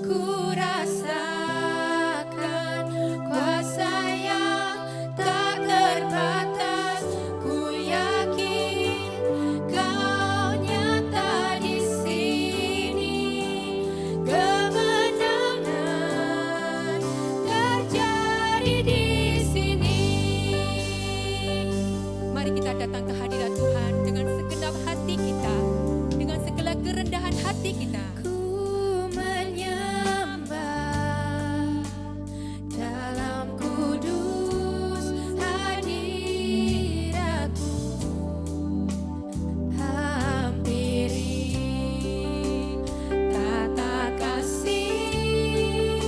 Ku rasakan kuasa yang tak terbatas. Ku yakin Kau nyata di sini. Kemenangan terjadi di sini. Mari kita datang ke hadirat Tuhan dengan segenap hati kita, dengan segala kerendahan hati kita. Ku menyembah dalam kudus hadirat-Mu. Hampiri tata kasih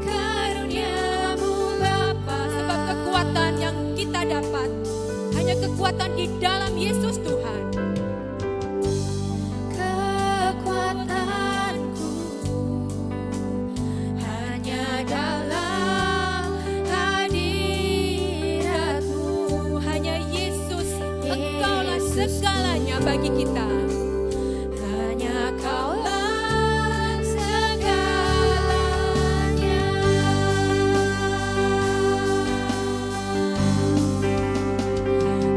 karunia-Mu Bapa. Sebab kekuatan yang kita dapat hanya kekuatan di dalam Yesus Tuhan. Kekuatanku hanya dalam hadirat-Mu. Hanya Yesus, Engkaulah segalanya bagi kita. Hanya Kaulah segalanya.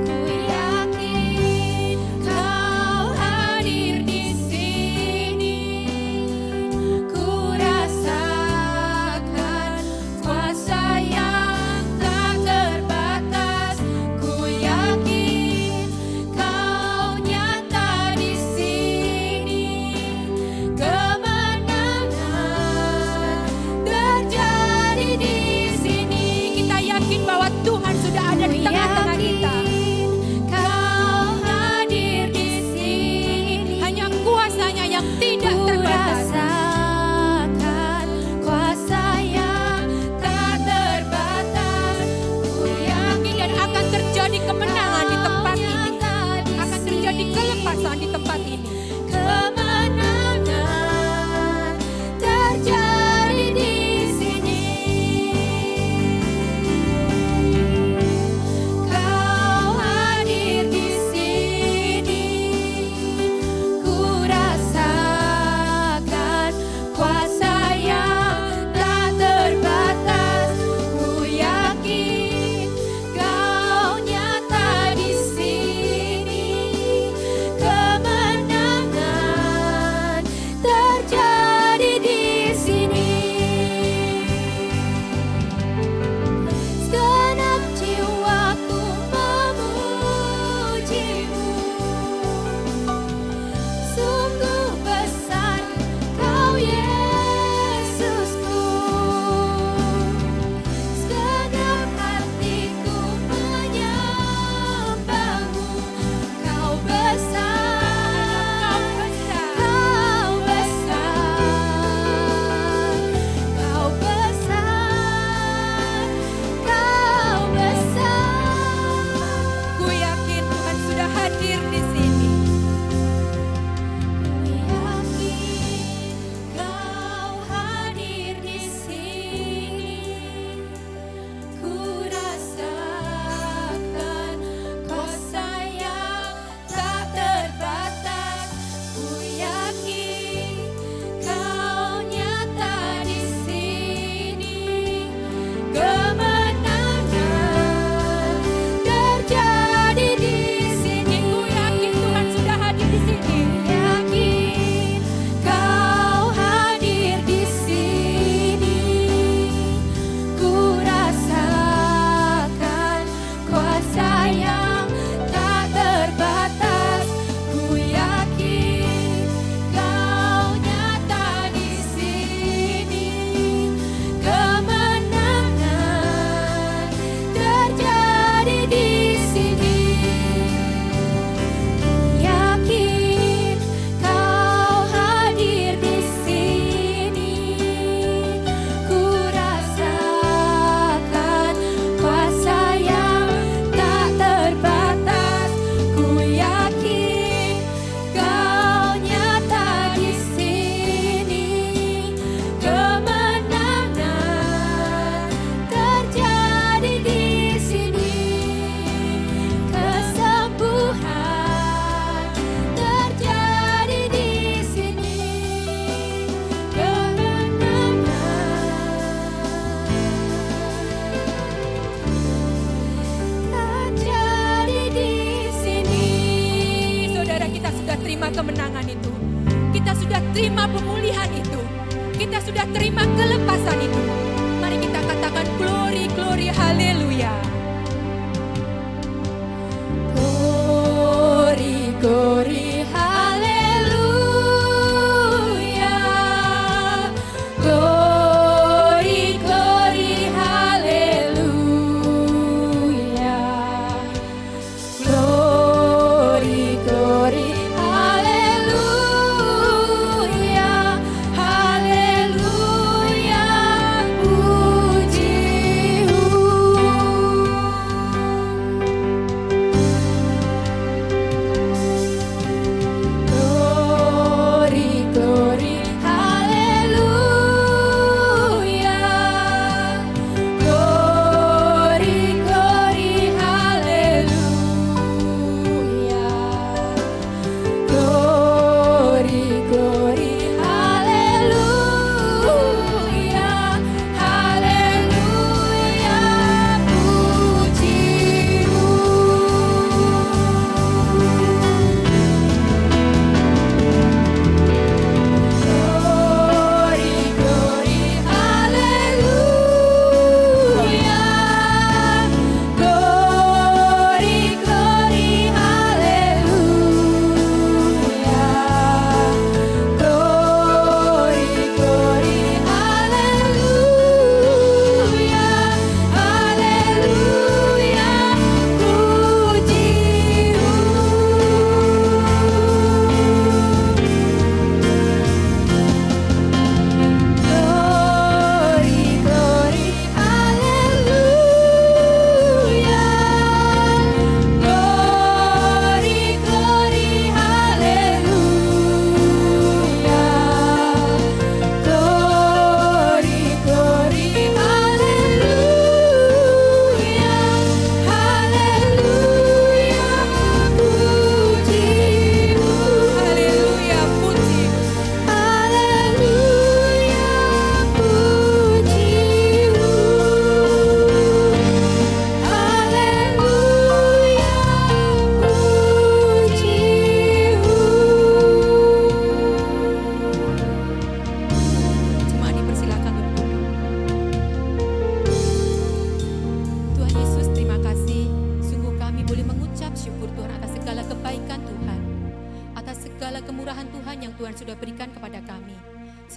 Ku yakin Kau hadir di sini. Ku rasakan kuasa yang tak terbatas. Ku yakin Kau nyata terima pemulihan itu. Kita sudah terima kelepasan itu. Mari kita katakan glory, glory, haleluya. Glory, glory, haleluya. Glory, glory, haleluya. Glory, glory, haleluya. Haleluya, puji. Glory, glory, haleluya. Glory, glory, haleluya. Glory, glory, haleluya. Haleluya,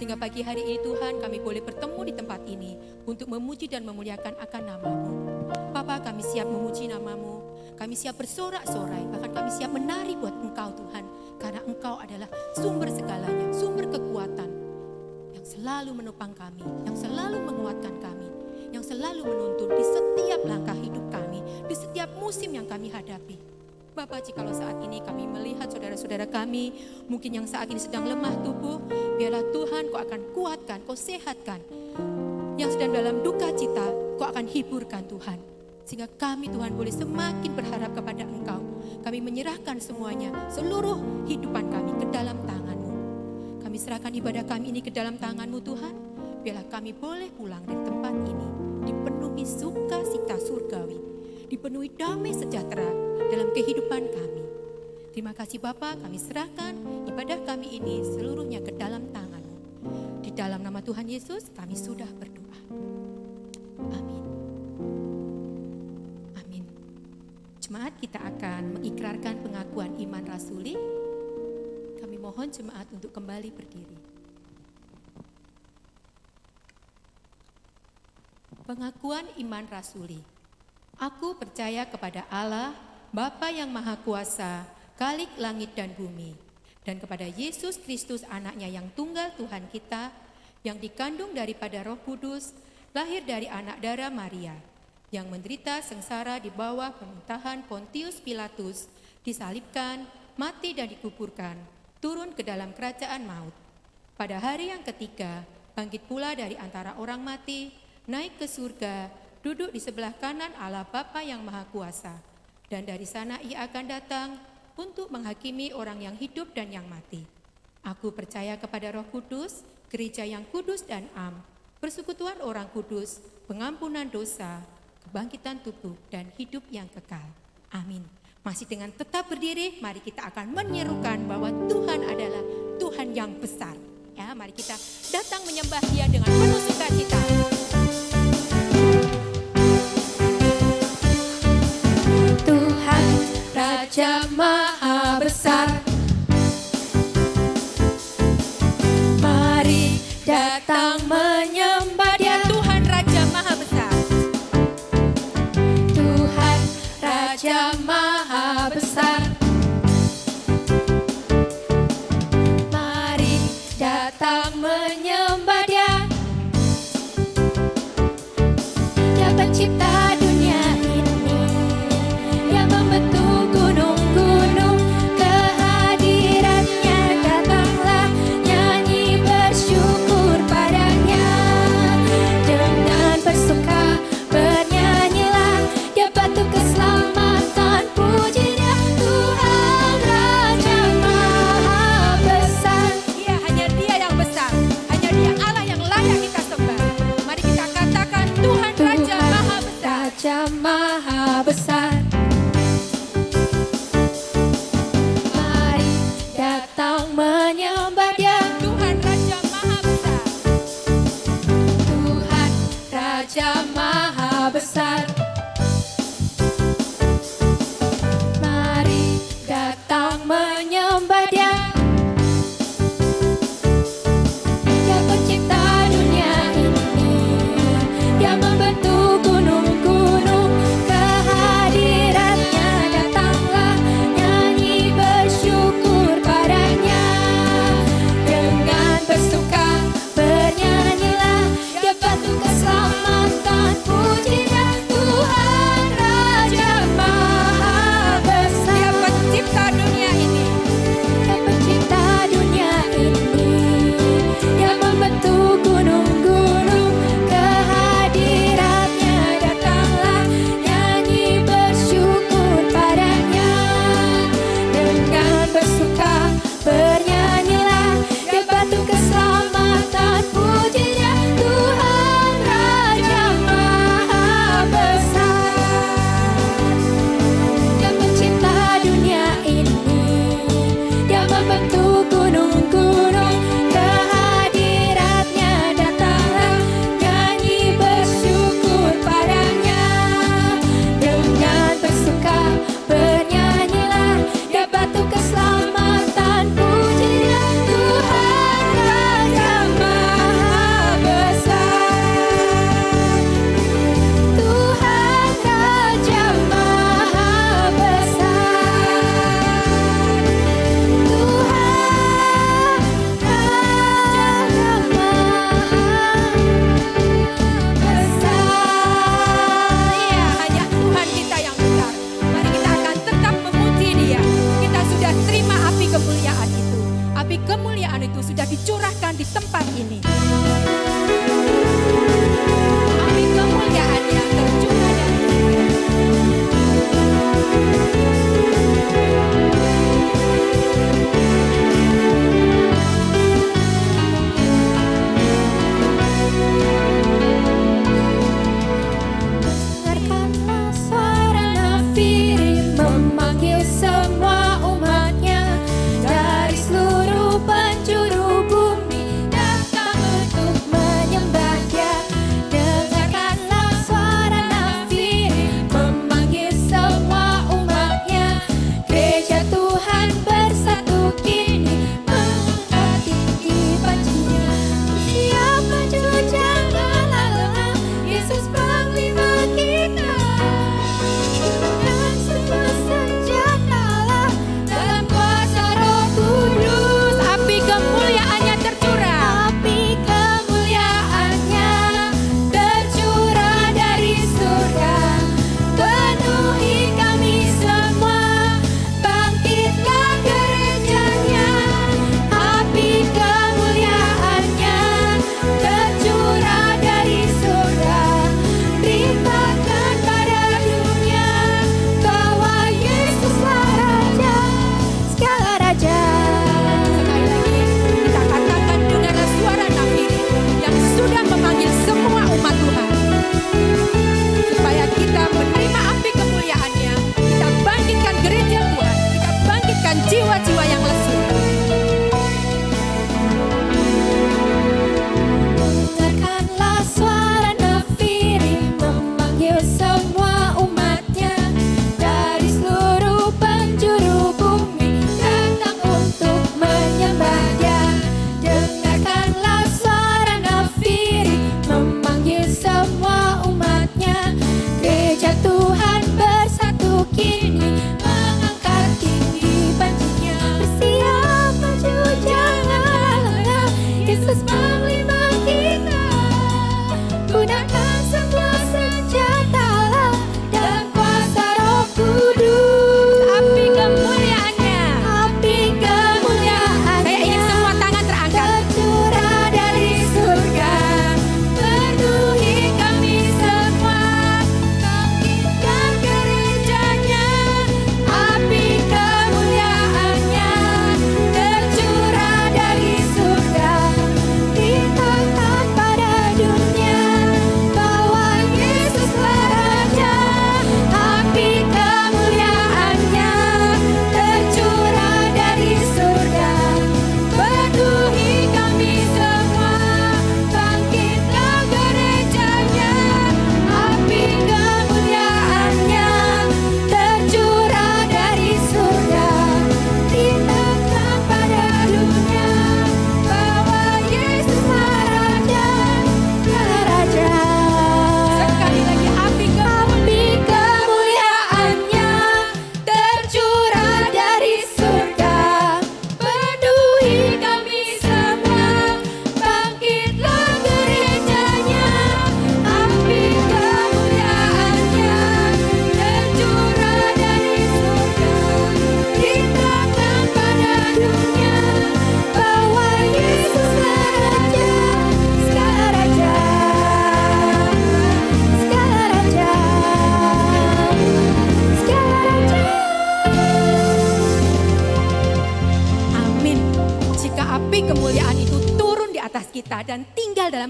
Sehingga pagi hari ini Tuhan kami boleh bertemu di tempat ini untuk memuji dan memuliakan akan nama-Mu. Bapa, kami siap memuji nama-Mu, kami siap bersorak-sorai, bahkan kami siap menari buat Engkau Tuhan. Karena Engkau adalah sumber segalanya, sumber kekuatan yang selalu menopang kami, yang selalu menguatkan kami, yang selalu menuntun di setiap langkah hidup kami, di setiap musim yang kami hadapi. Bapak, jikalau saat ini kami melihat saudara-saudara kami, mungkin yang saat ini sedang lemah tubuh, biarlah Tuhan Kau akan kuatkan, Kau sehatkan. Yang sedang dalam duka cita, Kau akan hiburkan Tuhan. Sehingga kami Tuhan boleh semakin berharap kepada Engkau. Kami menyerahkan semuanya, seluruh hidupan kami ke dalam tangan-Mu. Kami serahkan ibadah kami ini ke dalam tangan-Mu Tuhan. Biarlah kami boleh pulang dari tempat ini, dipenuhi sukacita surgawi, dipenuhi damai sejahtera dalam kehidupan kami. Terima kasih Bapa, kami serahkan ibadah kami ini seluruhnya ke dalam tangan-Mu. Di dalam nama Tuhan Yesus kami sudah berdoa. Amin. Amin. Jemaat, kita akan mengikrarkan pengakuan iman rasuli. Kami mohon jemaat untuk kembali berdiri. Pengakuan iman rasuli. Aku percaya kepada Allah, Bapa yang Maha Kuasa, Khalik langit dan bumi, dan kepada Yesus Kristus anaknya yang tunggal Tuhan kita, yang dikandung daripada Roh Kudus, lahir dari anak darah Maria, yang menderita sengsara di bawah pemerintahan Pontius Pilatus, disalibkan, mati dan dikuburkan, turun ke dalam kerajaan maut. Pada hari yang ketiga, bangkit pula dari antara orang mati, naik ke surga, duduk di sebelah kanan Allah Bapa yang Maha Kuasa, dan dari sana Ia akan datang untuk menghakimi orang yang hidup dan yang mati. Aku percaya kepada Roh Kudus, gereja yang kudus dan am, persekutuan orang kudus, pengampunan dosa, kebangkitan tubuh dan hidup yang kekal. Amin. Masih dengan tetap berdiri, mari kita akan menyerukan bahwa Tuhan adalah Tuhan yang besar. Ya, mari kita datang menyembah Dia dengan penuh sukacita. Tuhan Raja Maha Besar, mari datang menyembah Dia. Tuhan Raja Maha Besar, Tuhan Raja Maha Besar, mari datang menyembah Dia. Dia pencipta dunia ini, yang membentuk gunung-gunung. Kehadirannya datanglah, nyanyi bersyukur padanya.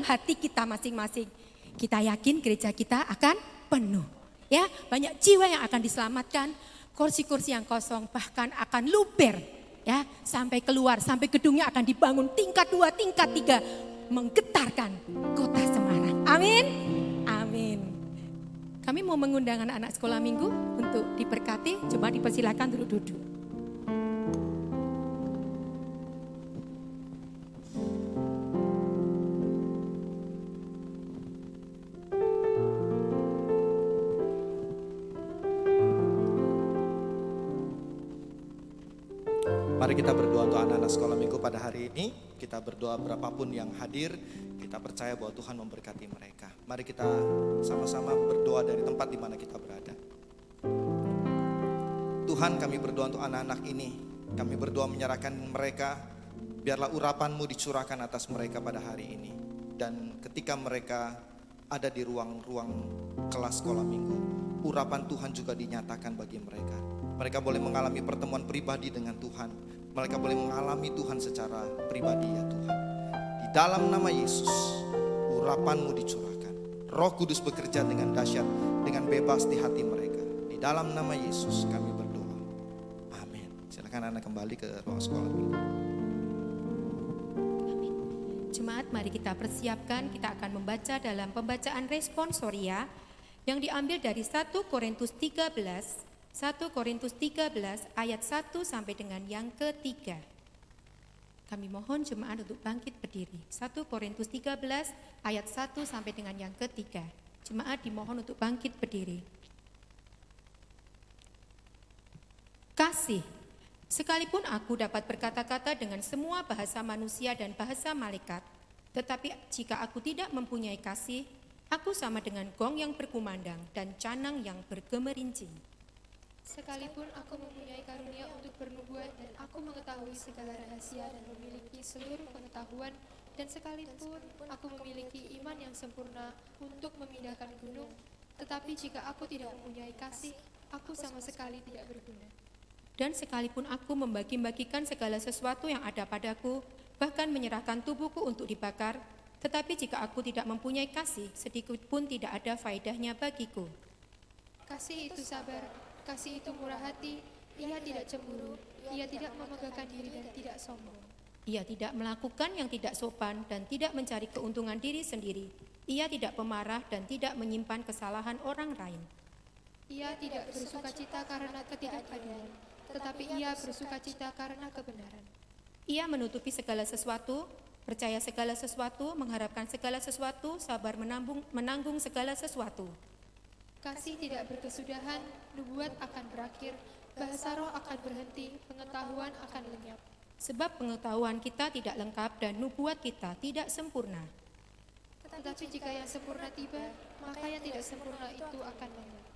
dalam hati kita masing-masing. Kita yakin gereja kita akan penuh. Ya, banyak jiwa yang akan diselamatkan, kursi-kursi yang kosong bahkan akan luber. Ya, sampai keluar, sampai gedungnya akan dibangun tingkat 2, tingkat 3, menggetarkan kota Semarang. Amin. Amin. Kami mau mengundang anak-anak sekolah minggu untuk diberkati. Coba dipersilakan duduk-duduk. Mari kita berdoa untuk anak-anak sekolah minggu pada hari ini. Kita berdoa berapapun yang hadir, kita percaya bahwa Tuhan memberkati mereka. Mari kita sama-sama berdoa dari tempat di mana kita berada. Tuhan, kami berdoa untuk anak-anak ini. Kami berdoa menyerahkan mereka, biarlah urapan-Mu dicurahkan atas mereka pada hari ini. Dan ketika mereka ada di ruang-ruang kelas sekolah minggu, urapan Tuhan juga dinyatakan bagi mereka. Mereka boleh mengalami pertemuan pribadi dengan Tuhan. Mereka boleh mengalami Tuhan secara pribadi ya Tuhan. Di dalam nama Yesus, urapan-Mu dicurahkan. Roh Kudus bekerja dengan dahsyat, dengan bebas di hati mereka. Di dalam nama Yesus kami berdoa. Amin. Silakan anak kembali ke ruang sekolah minggu. Amin. Jemaat, mari kita persiapkan. Kita akan membaca dalam pembacaan responsoria yang diambil dari 1 Korintus 13 ayat 1 sampai dengan yang ketiga. Kami mohon jemaat untuk bangkit berdiri. 1 Korintus 13 ayat 1 sampai dengan yang ketiga. Jemaat dimohon untuk bangkit berdiri. Kasih, sekalipun aku dapat berkata-kata dengan semua bahasa manusia dan bahasa malaikat, tetapi jika aku tidak mempunyai kasih, aku sama dengan gong yang berkumandang dan canang yang bergemerincing. Sekalipun aku mempunyai karunia untuk bernubuat dan aku mengetahui segala rahasia dan memiliki seluruh pengetahuan, dan sekalipun aku memiliki iman yang sempurna untuk memindahkan gunung, tetapi jika aku tidak mempunyai kasih, aku sama sekali tidak berguna. Dan sekalipun aku membagi-bagikan segala sesuatu yang ada padaku, bahkan menyerahkan tubuhku untuk dibakar, tetapi jika aku tidak mempunyai kasih, sedikit pun tidak ada faedahnya bagiku. Kasih itu sabar, kasih itu murah hati, ia tidak cemburu, ia tidak memegahkan diri dan tidak sombong. Ia tidak melakukan yang tidak sopan dan tidak mencari keuntungan diri sendiri. Ia tidak pemarah dan tidak menyimpan kesalahan orang lain. Ia tidak bersukacita karena ketidakadilan, tetapi ia bersukacita karena kebenaran. Ia menutupi segala sesuatu, percaya segala sesuatu, mengharapkan segala sesuatu, sabar menanggung segala sesuatu. Kasih tidak berkesudahan, nubuat akan berakhir, bahasa roh akan berhenti, pengetahuan akan lenyap. Sebab pengetahuan kita tidak lengkap dan nubuat kita tidak sempurna. Tetapi jika yang sempurna tiba, maka yang tidak sempurna itu akan lenyap.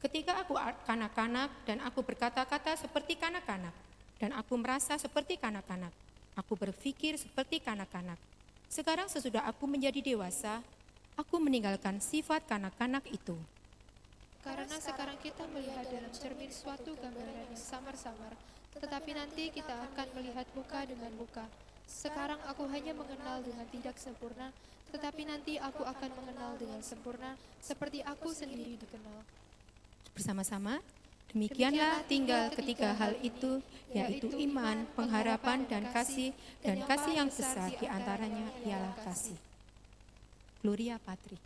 Ketika aku kanak-kanak dan aku berkata-kata seperti kanak-kanak, dan aku merasa seperti kanak-kanak, aku berpikir seperti kanak-kanak. Sekarang sesudah aku menjadi dewasa, aku meninggalkan sifat kanak-kanak itu. Karena sekarang kita melihat dalam cermin suatu gambaran yang samar-samar, tetapi nanti kita akan melihat muka dengan muka. Sekarang aku hanya mengenal dengan tidak sempurna, tetapi nanti aku akan mengenal dengan sempurna, seperti aku sendiri dikenal. Bersama-sama, demikianlah tinggal ketiga hal itu, yaitu iman, pengharapan, dan kasih yang besar di antaranya ialah kasih. Gloria Patri.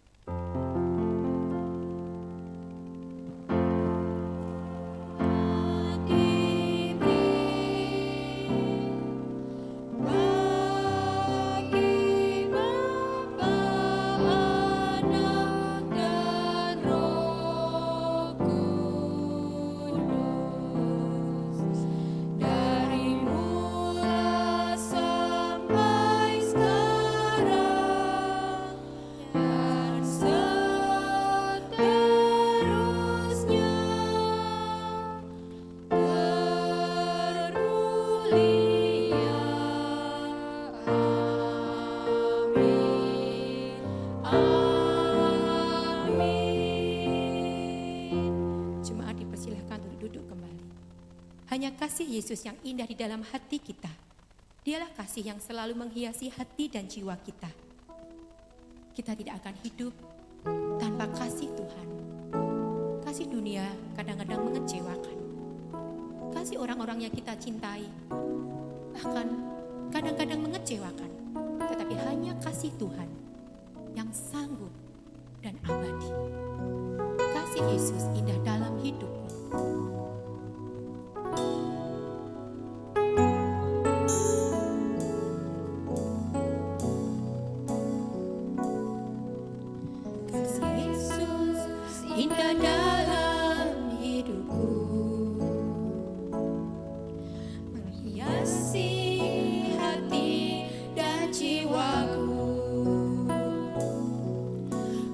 Hanya kasih Yesus yang indah di dalam hati kita. Dialah kasih yang selalu menghiasi hati dan jiwa kita. kita tidak akan hidup tanpa kasih Tuhan. Kasih dunia kadang-kadang mengecewakan. Kasih orang-orang yang kita cintai bahkan kadang-kadang mengecewakan. Tetapi hanya kasih Tuhan yang sanggup dan abadi. Kasih Yesus indah dalam hidupku. Kasih Yesus indah dalam hidupku, menghiasi hati dan jiwaku.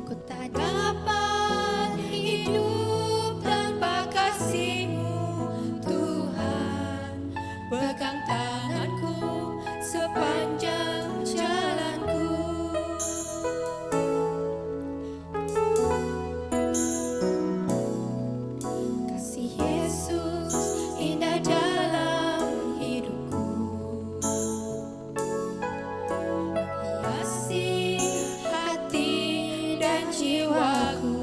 Ku tak dapat hidup tanpa kasih-Mu, Tuhan. Pegang tanganku sepanjang jalanku. Kasih Yesus indah dalam hidupku, hiasi hati dan jiwaku.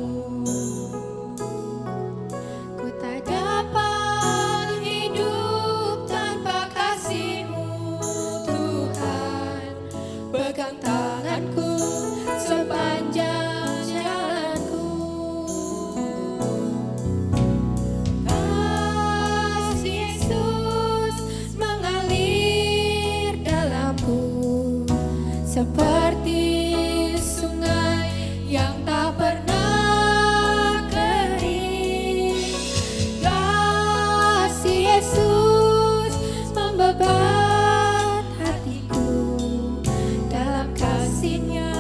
Ku tak dapat hidup tanpa kasih-Mu, Tuhan. Pegang tanganku sepanjang jalanku. Kasih Yesus mengalir dalamku seperti sungai yang tak pernah kering. Kasih Yesus membebat hatiku, dalam kasih-Nya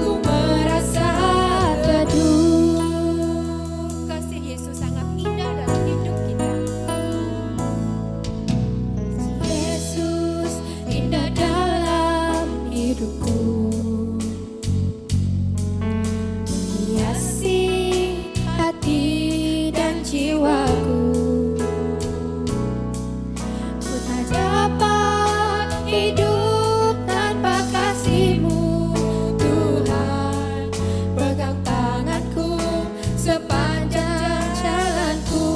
ku merasa teduh. Kasih Yesus sangat indah dalam hidup kita. Yesus indah dalam hidupku, menghiasi hati dan jiwaku. Ku tak dapat hidup tanpa kasih-Mu, Tuhan. Pegang tanganku sepanjang jalanku.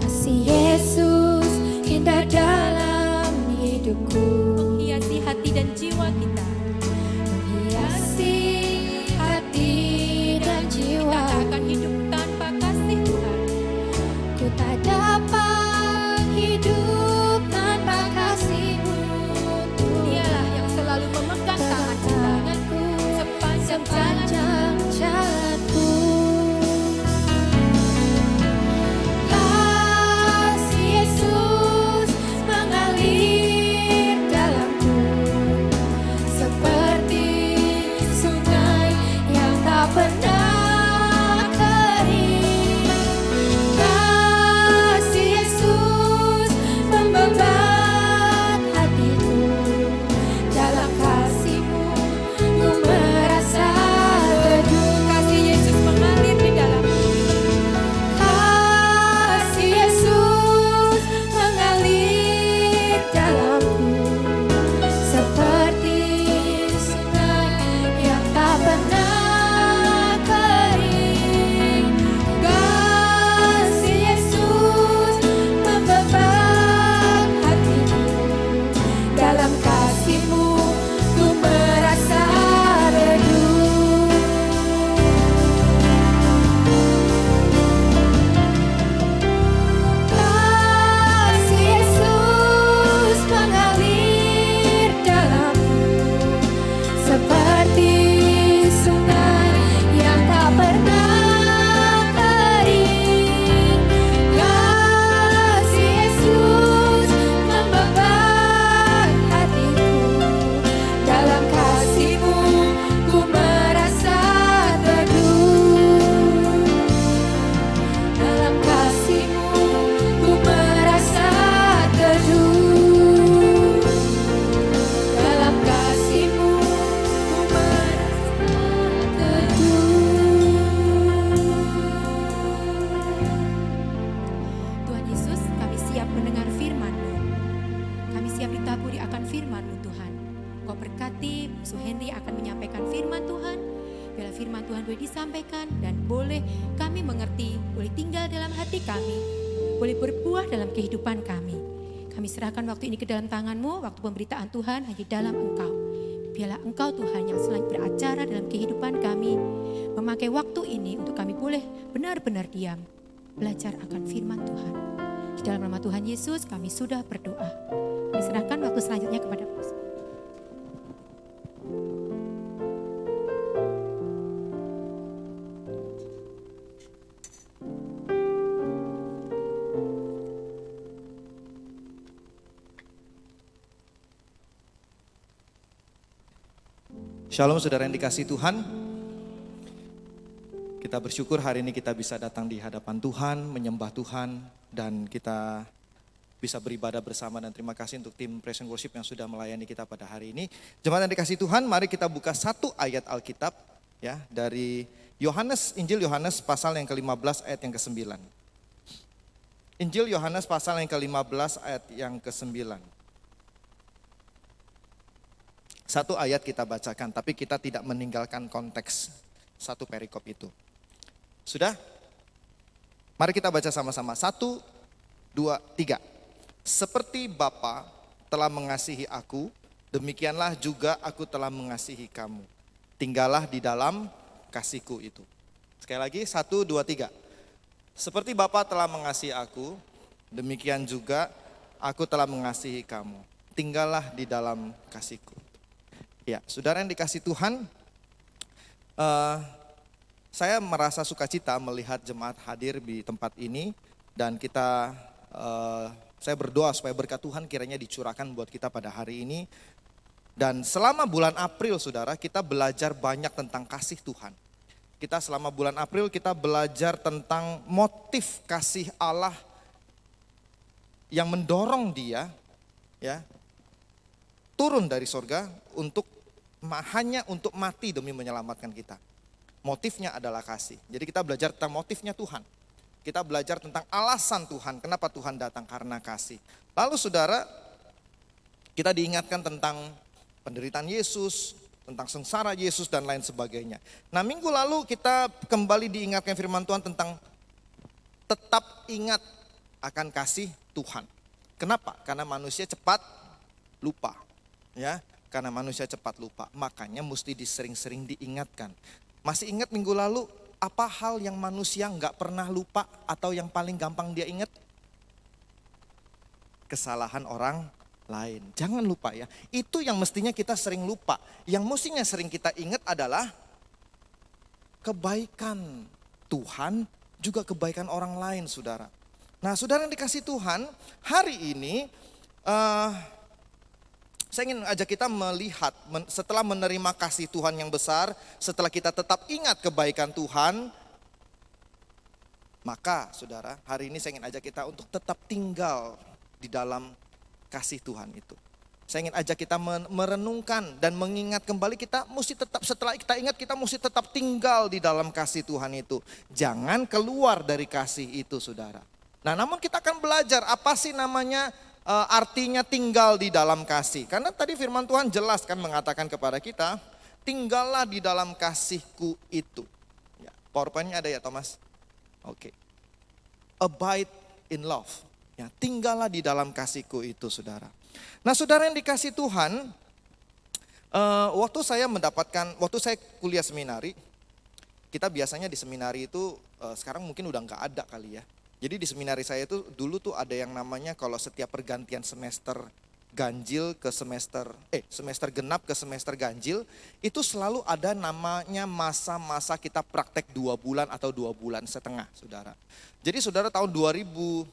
Kasih Yesus indah dalam hidupku, menghiasi hati dan jiwa kita. Menghiasi hati dan jiwa. Kita tak akan hidup tanpa kasih Tuhan. Ku tak dapat hidup tanpa kasih-Mu, Tuhan. Dialah yang selalu memegang tangan kita sepanjang jalanku. Kasih Yesus mengalir dalamku seperti sungai yang tak pernah kering. Kasih Yesus membebat hatiku, dalam kasih-Mu ini Musuh Henry akan menyampaikan firman Tuhan. Biarlah firman Tuhan boleh disampaikan dan boleh kami mengerti, boleh tinggal dalam hati kami, boleh berbuah dalam kehidupan kami. Kami serahkan waktu ini ke dalam tangan-Mu, waktu pemberitaan Tuhan hanya dalam Engkau. Biarlah Engkau Tuhan yang selalu beracara dalam kehidupan kami, memakai waktu ini untuk kami boleh benar-benar diam, belajar akan firman Tuhan. Di dalam nama Tuhan Yesus kami sudah berdoa. Kami serahkan waktu selanjutnya kepada Pastor. Shalom saudara yang dikasihi Tuhan. Kita bersyukur hari ini kita bisa datang di hadapan Tuhan, menyembah Tuhan, dan kita bisa beribadah bersama. Dan terima kasih untuk tim Praise and Worship yang sudah melayani kita pada hari ini. Jemaat yang dikasihi Tuhan, mari kita buka satu ayat Alkitab ya, dari Injil Yohanes pasal yang ke-15 ayat yang ke-9. Injil Yohanes pasal yang ke-15 ayat yang ke-9. Satu ayat kita bacakan, tapi kita tidak meninggalkan konteks satu perikop itu. Sudah? Mari kita baca sama-sama. 1, 2, 3. Seperti Bapa telah mengasihi aku, demikianlah juga aku telah mengasihi kamu. Tinggallah di dalam kasihku itu. Sekali lagi, 1, 2, 3. Seperti Bapa telah mengasihi aku, demikian juga aku telah mengasihi kamu. Tinggallah di dalam kasihku. Ya, saudara yang dikasihi Tuhan, saya merasa sukacita melihat jemaat hadir di tempat ini, dan saya berdoa supaya berkat Tuhan kiranya dicurahkan buat kita pada hari ini. Dan selama bulan April saudara, kita belajar banyak tentang kasih Tuhan. Kita selama bulan April kita belajar tentang motif kasih Allah yang mendorong dia ya turun dari sorga hanya untuk mati demi menyelamatkan kita. Motifnya adalah kasih. Jadi kita belajar tentang motifnya Tuhan. Kita belajar tentang alasan Tuhan, kenapa Tuhan datang, karena kasih. Lalu saudara, kita diingatkan tentang penderitaan Yesus, tentang sengsara Yesus dan lain sebagainya. Nah, minggu lalu kita kembali diingatkan firman Tuhan tentang tetap ingat akan kasih Tuhan. Kenapa? Karena manusia cepat lupa. Ya, karena manusia cepat lupa. Makanya mesti disering-sering diingatkan. Masih ingat minggu lalu apa hal yang manusia nggak pernah lupa atau yang paling gampang dia ingat? Kesalahan orang lain. Jangan lupa ya. Itu yang mestinya kita sering lupa. Yang mestinya sering kita ingat adalah kebaikan Tuhan juga kebaikan orang lain, saudara. Nah, saudara yang dikasihi Tuhan, hari ini saya ingin ajak kita melihat setelah menerima kasih Tuhan yang besar, setelah kita tetap ingat kebaikan Tuhan, maka saudara, hari ini saya ingin ajak kita untuk tetap tinggal di dalam kasih Tuhan itu. Saya ingin ajak kita merenungkan dan mengingat kembali, kita mesti tetap, setelah kita ingat kita mesti tetap tinggal di dalam kasih Tuhan itu. Jangan keluar dari kasih itu, saudara. Nah, namun kita akan belajar apa sih namanya artinya tinggal di dalam kasih. Karena tadi firman Tuhan jelas kan mengatakan kepada kita, tinggallah di dalam kasihku itu. Ya, PowerPoint-nya ada ya Thomas? Oke. Abide in love. Ya, tinggallah di dalam kasihku itu, saudara. Nah, saudara yang dikasihi Tuhan, waktu saya kuliah seminari, kita biasanya di seminari itu sekarang mungkin udah nggak ada kali ya. Jadi di seminari saya itu dulu tuh ada yang namanya kalau setiap pergantian semester ganjil ke semester genap ke semester ganjil, itu selalu ada namanya masa-masa kita praktek 2 bulan atau 2 bulan setengah, saudara. Jadi saudara tahun 2001,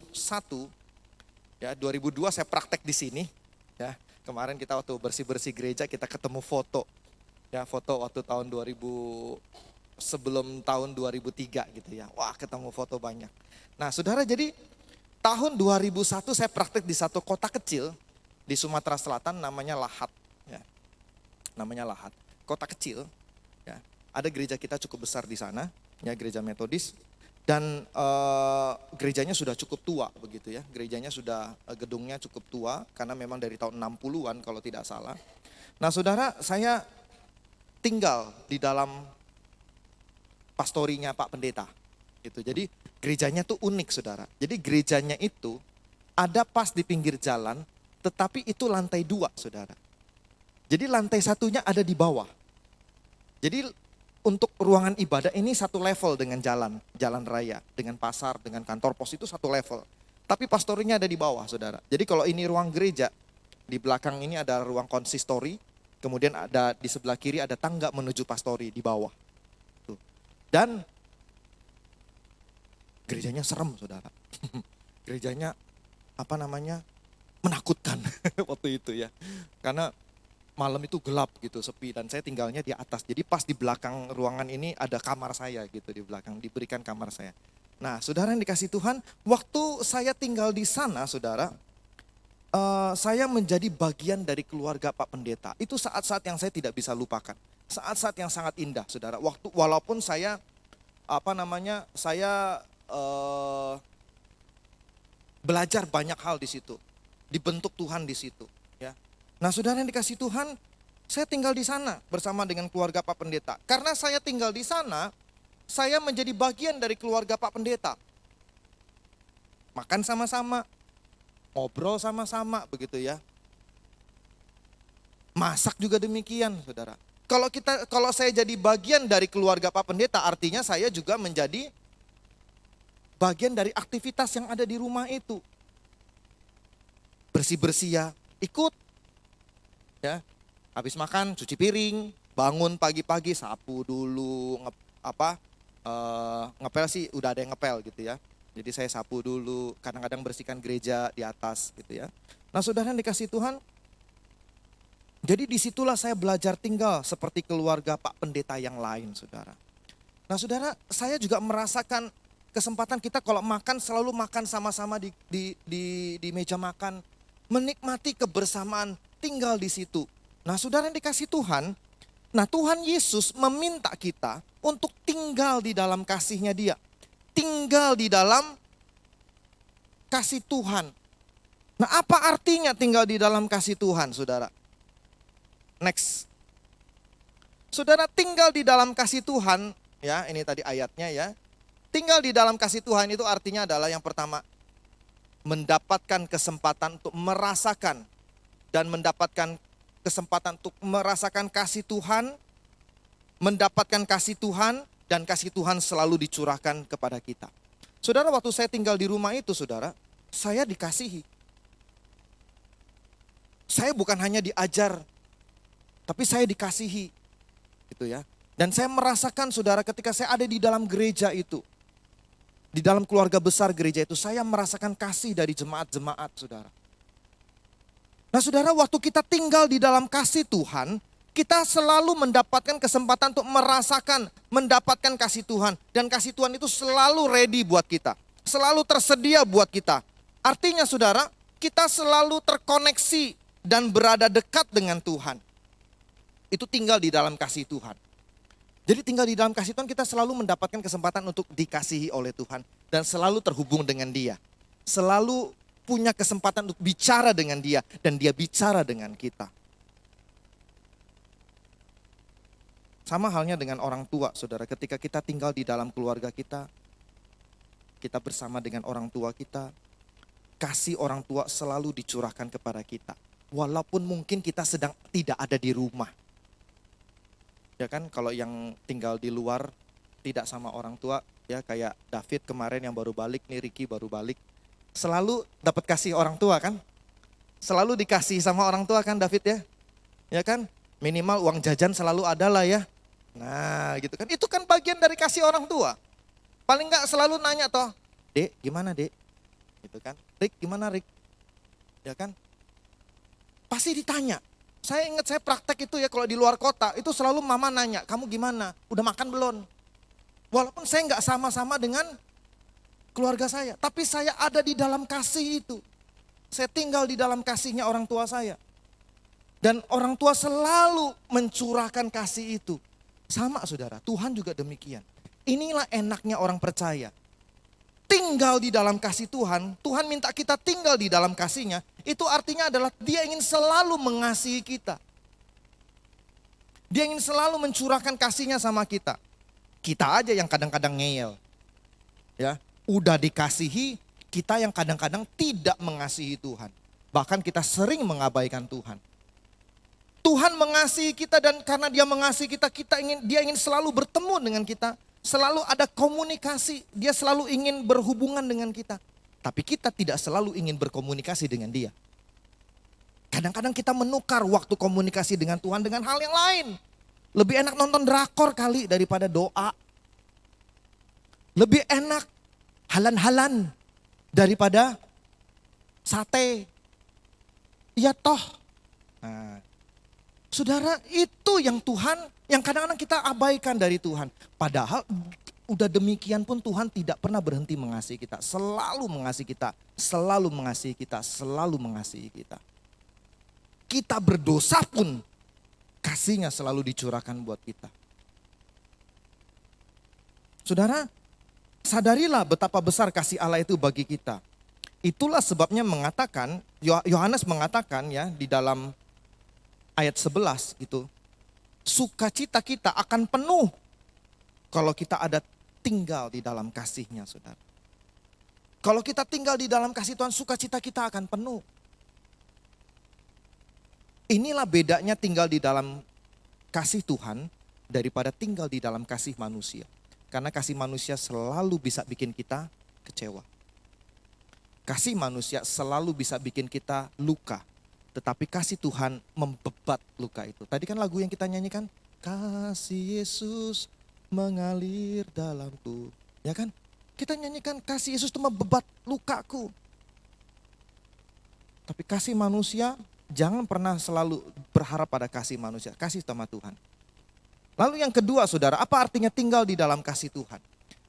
ya 2002 saya praktek di sini, ya kemarin kita waktu bersih-bersih gereja kita ketemu foto, ya foto waktu tahun 2000 sebelum tahun 2003 gitu ya, wah ketemu foto banyak. Nah saudara, jadi tahun 2001 saya praktek di satu kota kecil di Sumatera Selatan namanya Lahat. Ya. Namanya Lahat, kota kecil. Ya. Ada gereja kita cukup besar di sana, ya gereja Metodis. Dan gerejanya sudah cukup tua begitu ya. Gerejanya sudah, gedungnya cukup tua karena memang dari tahun 60-an kalau tidak salah. Nah saudara, saya tinggal di dalam pastorinya Pak Pendeta. Gitu. Jadi gerejanya tuh unik saudara. Jadi gerejanya itu ada pas di pinggir jalan, tetapi itu lantai 2 saudara. Jadi lantai satunya ada di bawah. Jadi untuk ruangan ibadah ini satu level dengan jalan raya, dengan pasar, dengan kantor pos itu satu level. Tapi pastorinya ada di bawah saudara. Jadi kalau ini ruang gereja, di belakang ini ada ruang konsistori, kemudian ada di sebelah kiri ada tangga menuju pastori di bawah. Tuh. Dan gerejanya serem saudara. Gerejanya menakutkan waktu itu ya. Karena malam itu gelap gitu, sepi, dan saya tinggalnya di atas. Jadi pas di belakang ruangan ini ada kamar saya gitu, di belakang diberikan kamar saya. Nah saudara yang dikasih Tuhan, waktu saya tinggal di sana saudara, saya menjadi bagian dari keluarga Pak Pendeta. Itu saat-saat yang saya tidak bisa lupakan. Saat-saat yang sangat indah saudara. Walaupun saya belajar banyak hal di situ, dibentuk Tuhan di situ. Ya. Nah, saudara yang dikasih Tuhan, saya tinggal di sana bersama dengan keluarga Pak Pendeta. Karena saya tinggal di sana, saya menjadi bagian dari keluarga Pak Pendeta. Makan sama-sama, ngobrol sama-sama, begitu ya. Masak juga demikian, saudara. Kalau saya jadi bagian dari keluarga Pak Pendeta, artinya saya juga menjadi bagian dari aktivitas yang ada di rumah itu. Bersih-bersih ya, ikut. Ya, habis makan cuci piring, bangun pagi-pagi sapu dulu, ngepel sih udah ada yang ngepel gitu ya. Jadi saya sapu dulu, kadang-kadang bersihkan gereja di atas gitu ya. Nah saudara yang dikasih Tuhan, jadi disitulah saya belajar tinggal seperti keluarga Pak Pendeta yang lain saudara. Nah saudara, saya juga merasakan kesempatan kita kalau makan selalu makan sama-sama di meja makan. Menikmati kebersamaan tinggal di situ. Nah saudara yang dikasih Tuhan, nah Tuhan Yesus meminta kita untuk tinggal di dalam kasihnya Dia. Tinggal di dalam kasih Tuhan. Nah apa artinya tinggal di dalam kasih Tuhan saudara? Next. Saudara tinggal di dalam kasih Tuhan, ya ini tadi ayatnya ya. Tinggal di dalam kasih Tuhan itu artinya adalah yang pertama, mendapatkan kesempatan untuk merasakan dan mendapatkan kesempatan untuk merasakan kasih Tuhan, mendapatkan kasih Tuhan, dan kasih Tuhan selalu dicurahkan kepada kita. Saudara, waktu saya tinggal di rumah itu saudara, saya dikasihi. Saya bukan hanya diajar, tapi saya dikasihi. Gitu ya. Dan saya merasakan saudara ketika saya ada di dalam gereja itu, di dalam keluarga besar gereja itu, saya merasakan kasih dari jemaat-jemaat saudara. Nah saudara, waktu kita tinggal di dalam kasih Tuhan, kita selalu mendapatkan kesempatan untuk merasakan, mendapatkan kasih Tuhan. Dan kasih Tuhan itu selalu ready buat kita, selalu tersedia buat kita. Artinya saudara, kita selalu terkoneksi dan berada dekat dengan Tuhan. Itu tinggal di dalam kasih Tuhan. Jadi tinggal di dalam kasih Tuhan, kita selalu mendapatkan kesempatan untuk dikasihi oleh Tuhan. Dan selalu terhubung dengan Dia. Selalu punya kesempatan untuk bicara dengan Dia. Dan Dia bicara dengan kita. Sama halnya dengan orang tua, saudara. Ketika kita tinggal di dalam keluarga kita, kita bersama dengan orang tua kita, kasih orang tua selalu dicurahkan kepada kita. Walaupun mungkin kita sedang tidak ada di rumah. Ya kan, kalau yang tinggal di luar tidak sama orang tua, ya kayak David kemarin yang baru balik, nih Ricky baru balik. Selalu dapat kasih orang tua kan? Selalu dikasih sama orang tua kan David ya? Ya kan? Minimal uang jajan selalu ada lah ya. Nah gitu kan, itu kan bagian dari kasih orang tua. Paling enggak selalu nanya toh, Dek gimana Dek? Gitu kan, Rik gimana Rik? Ya kan? Pasti ditanya. Saya ingat saya praktek itu ya kalau di luar kota, itu selalu mama nanya, kamu gimana? Udah makan belum? Walaupun saya nggak sama-sama dengan keluarga saya, tapi saya ada di dalam kasih itu. Saya tinggal di dalam kasihnya orang tua saya. Dan orang tua selalu mencurahkan kasih itu. Sama saudara, Tuhan juga demikian. Inilah enaknya orang percaya. Tinggal di dalam kasih Tuhan, Tuhan minta kita tinggal di dalam kasihnya, itu artinya adalah Dia ingin selalu mengasihi kita. Dia ingin selalu mencurahkan kasihnya sama kita. Kita aja yang kadang-kadang ngeyel. Ya, udah dikasihi, kita yang kadang-kadang tidak mengasihi Tuhan. Bahkan kita sering mengabaikan Tuhan. Tuhan mengasihi kita dan karena dia mengasihi kita, dia ingin selalu bertemu dengan kita. Selalu ada komunikasi, dia selalu ingin berhubungan dengan kita. Tapi kita tidak selalu ingin berkomunikasi dengan dia. Kadang-kadang kita menukar waktu komunikasi dengan Tuhan dengan hal yang lain. Lebih enak nonton drakor kali daripada doa. Lebih enak halan-halan daripada sate. Ya toh. Nah, saudara, itu yang kadang-kadang kita abaikan dari Tuhan. Padahal udah demikian pun Tuhan tidak pernah berhenti mengasihi kita. Selalu mengasihi kita, selalu mengasihi kita, selalu mengasihi kita. Kita berdosa pun kasihnya selalu dicurahkan buat kita. Saudara, sadarilah betapa besar kasih Allah itu bagi kita. Itulah sebabnya Yohanes mengatakan ya di dalam ayat 11 gitu. Sukacita kita akan penuh kalau kita ada tinggal di dalam kasihnya, saudara. Kalau kita tinggal di dalam kasih Tuhan, sukacita kita akan penuh. Inilah bedanya tinggal di dalam kasih Tuhan daripada tinggal di dalam kasih manusia. Karena kasih manusia selalu bisa bikin kita kecewa. Kasih manusia selalu bisa bikin kita luka. Tetapi kasih Tuhan membebat luka itu. Tadi kan lagu yang kita nyanyikan, kasih Yesus mengalir dalamku. Ya kan? Kita nyanyikan kasih Yesus itu membebat lukaku. Tapi kasih manusia, jangan pernah selalu berharap pada kasih manusia, kasih sama Tuhan. Lalu yang kedua saudara, apa artinya tinggal di dalam kasih Tuhan?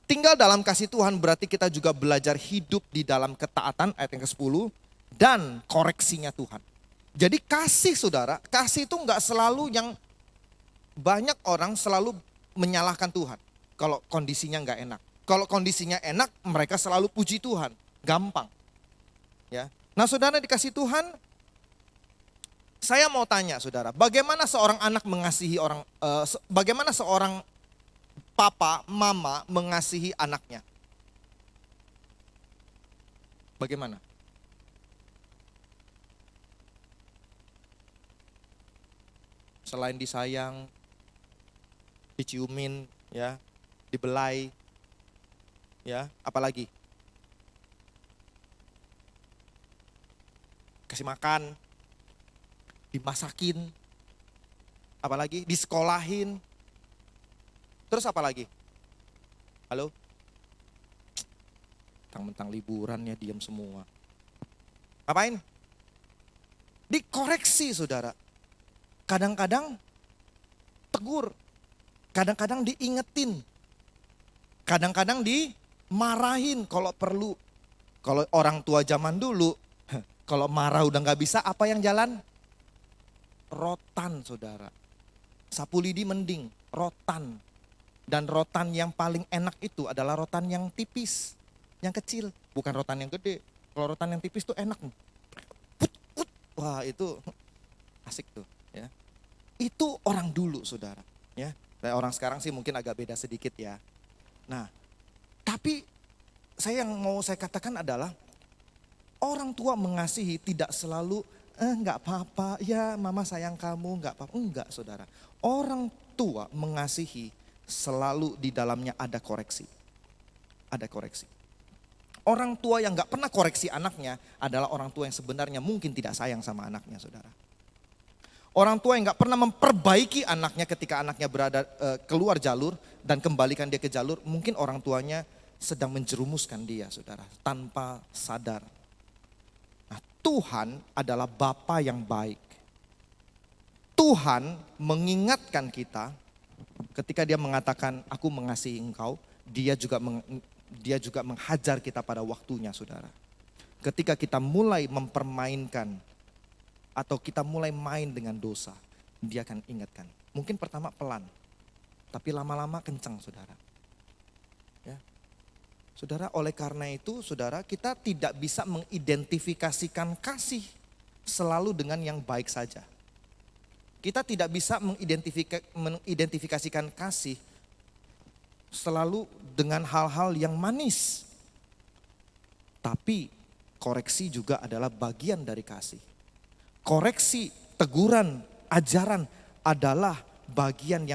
Tinggal dalam kasih Tuhan berarti kita juga belajar hidup di dalam ketaatan, ayat yang ke-10, dan koreksinya Tuhan. Jadi kasih saudara, kasih itu enggak selalu yang banyak orang selalu menyalahkan Tuhan. Kalau kondisinya enggak enak. Kalau kondisinya enak, mereka selalu puji Tuhan. Gampang. Ya. Nah saudara dikasih Tuhan, saya mau tanya saudara, bagaimana seorang anak mengasihi bagaimana seorang papa, mama mengasihi anaknya? Bagaimana? Selain disayang, diciumin, ya, dibelai, ya, apalagi? Kasih makan, dimasakin, apalagi disekolahin, terus apa lagi? Halo? Mentang-mentang liburan ya diam semua. Ngapain? Dikoreksi saudara. Kadang-kadang tegur, kadang-kadang diingetin, kadang-kadang dimarahin kalau perlu. Kalau orang tua zaman dulu, kalau marah udah gak bisa, apa yang jalan? Rotan saudara. Sapu lidi mending, rotan. Dan rotan yang paling enak itu adalah rotan yang tipis, yang kecil. Bukan rotan yang gede. Kalau rotan yang tipis tuh enak. Wah itu asik tuh ya. Itu orang dulu saudara. Ya. Nah, orang sekarang sih mungkin agak beda sedikit ya. Nah tapi yang mau saya katakan adalah orang tua mengasihi tidak selalu enggak apa-apa, ya mama sayang kamu, enggak apa-apa. Enggak saudara. Orang tua mengasihi selalu di dalamnya ada koreksi. Ada koreksi. Orang tua yang enggak pernah koreksi anaknya adalah orang tua yang sebenarnya mungkin tidak sayang sama anaknya saudara. Orang tua yang enggak pernah memperbaiki anaknya ketika anaknya berada keluar jalur dan kembalikan dia ke jalur, mungkin orang tuanya sedang menjerumuskan dia saudara tanpa sadar. Tuhan adalah Bapa yang baik. Tuhan mengingatkan kita ketika dia mengatakan aku mengasihi engkau, dia juga menghajar kita pada waktunya saudara. Ketika kita mulai mempermainkan atau kita mulai main dengan dosa, dia akan ingatkan. Mungkin pertama pelan, tapi lama-lama kencang saudara. Ya. Saudara, oleh karena itu saudara, kita tidak bisa mengidentifikasikan kasih selalu dengan yang baik saja. Kita tidak bisa mengidentifikasikan kasih selalu dengan hal-hal yang manis. Tapi koreksi juga adalah bagian dari kasih. Koreksi, teguran, ajaran adalah bagian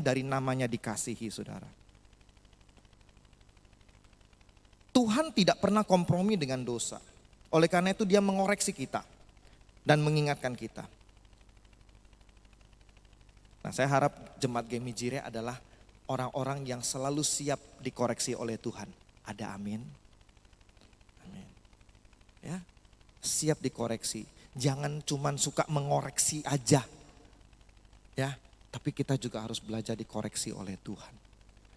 dari namanya dikasihi, saudara. Tuhan tidak pernah kompromi dengan dosa. Oleh karena itu dia mengoreksi kita dan mengingatkan kita. Nah, saya harap jemaat Gemi Jire adalah orang-orang yang selalu siap dikoreksi oleh Tuhan. Ada amin? Amin. Ya, siap dikoreksi. Jangan cuman suka mengoreksi aja. Ya, tapi kita juga harus belajar dikoreksi oleh Tuhan.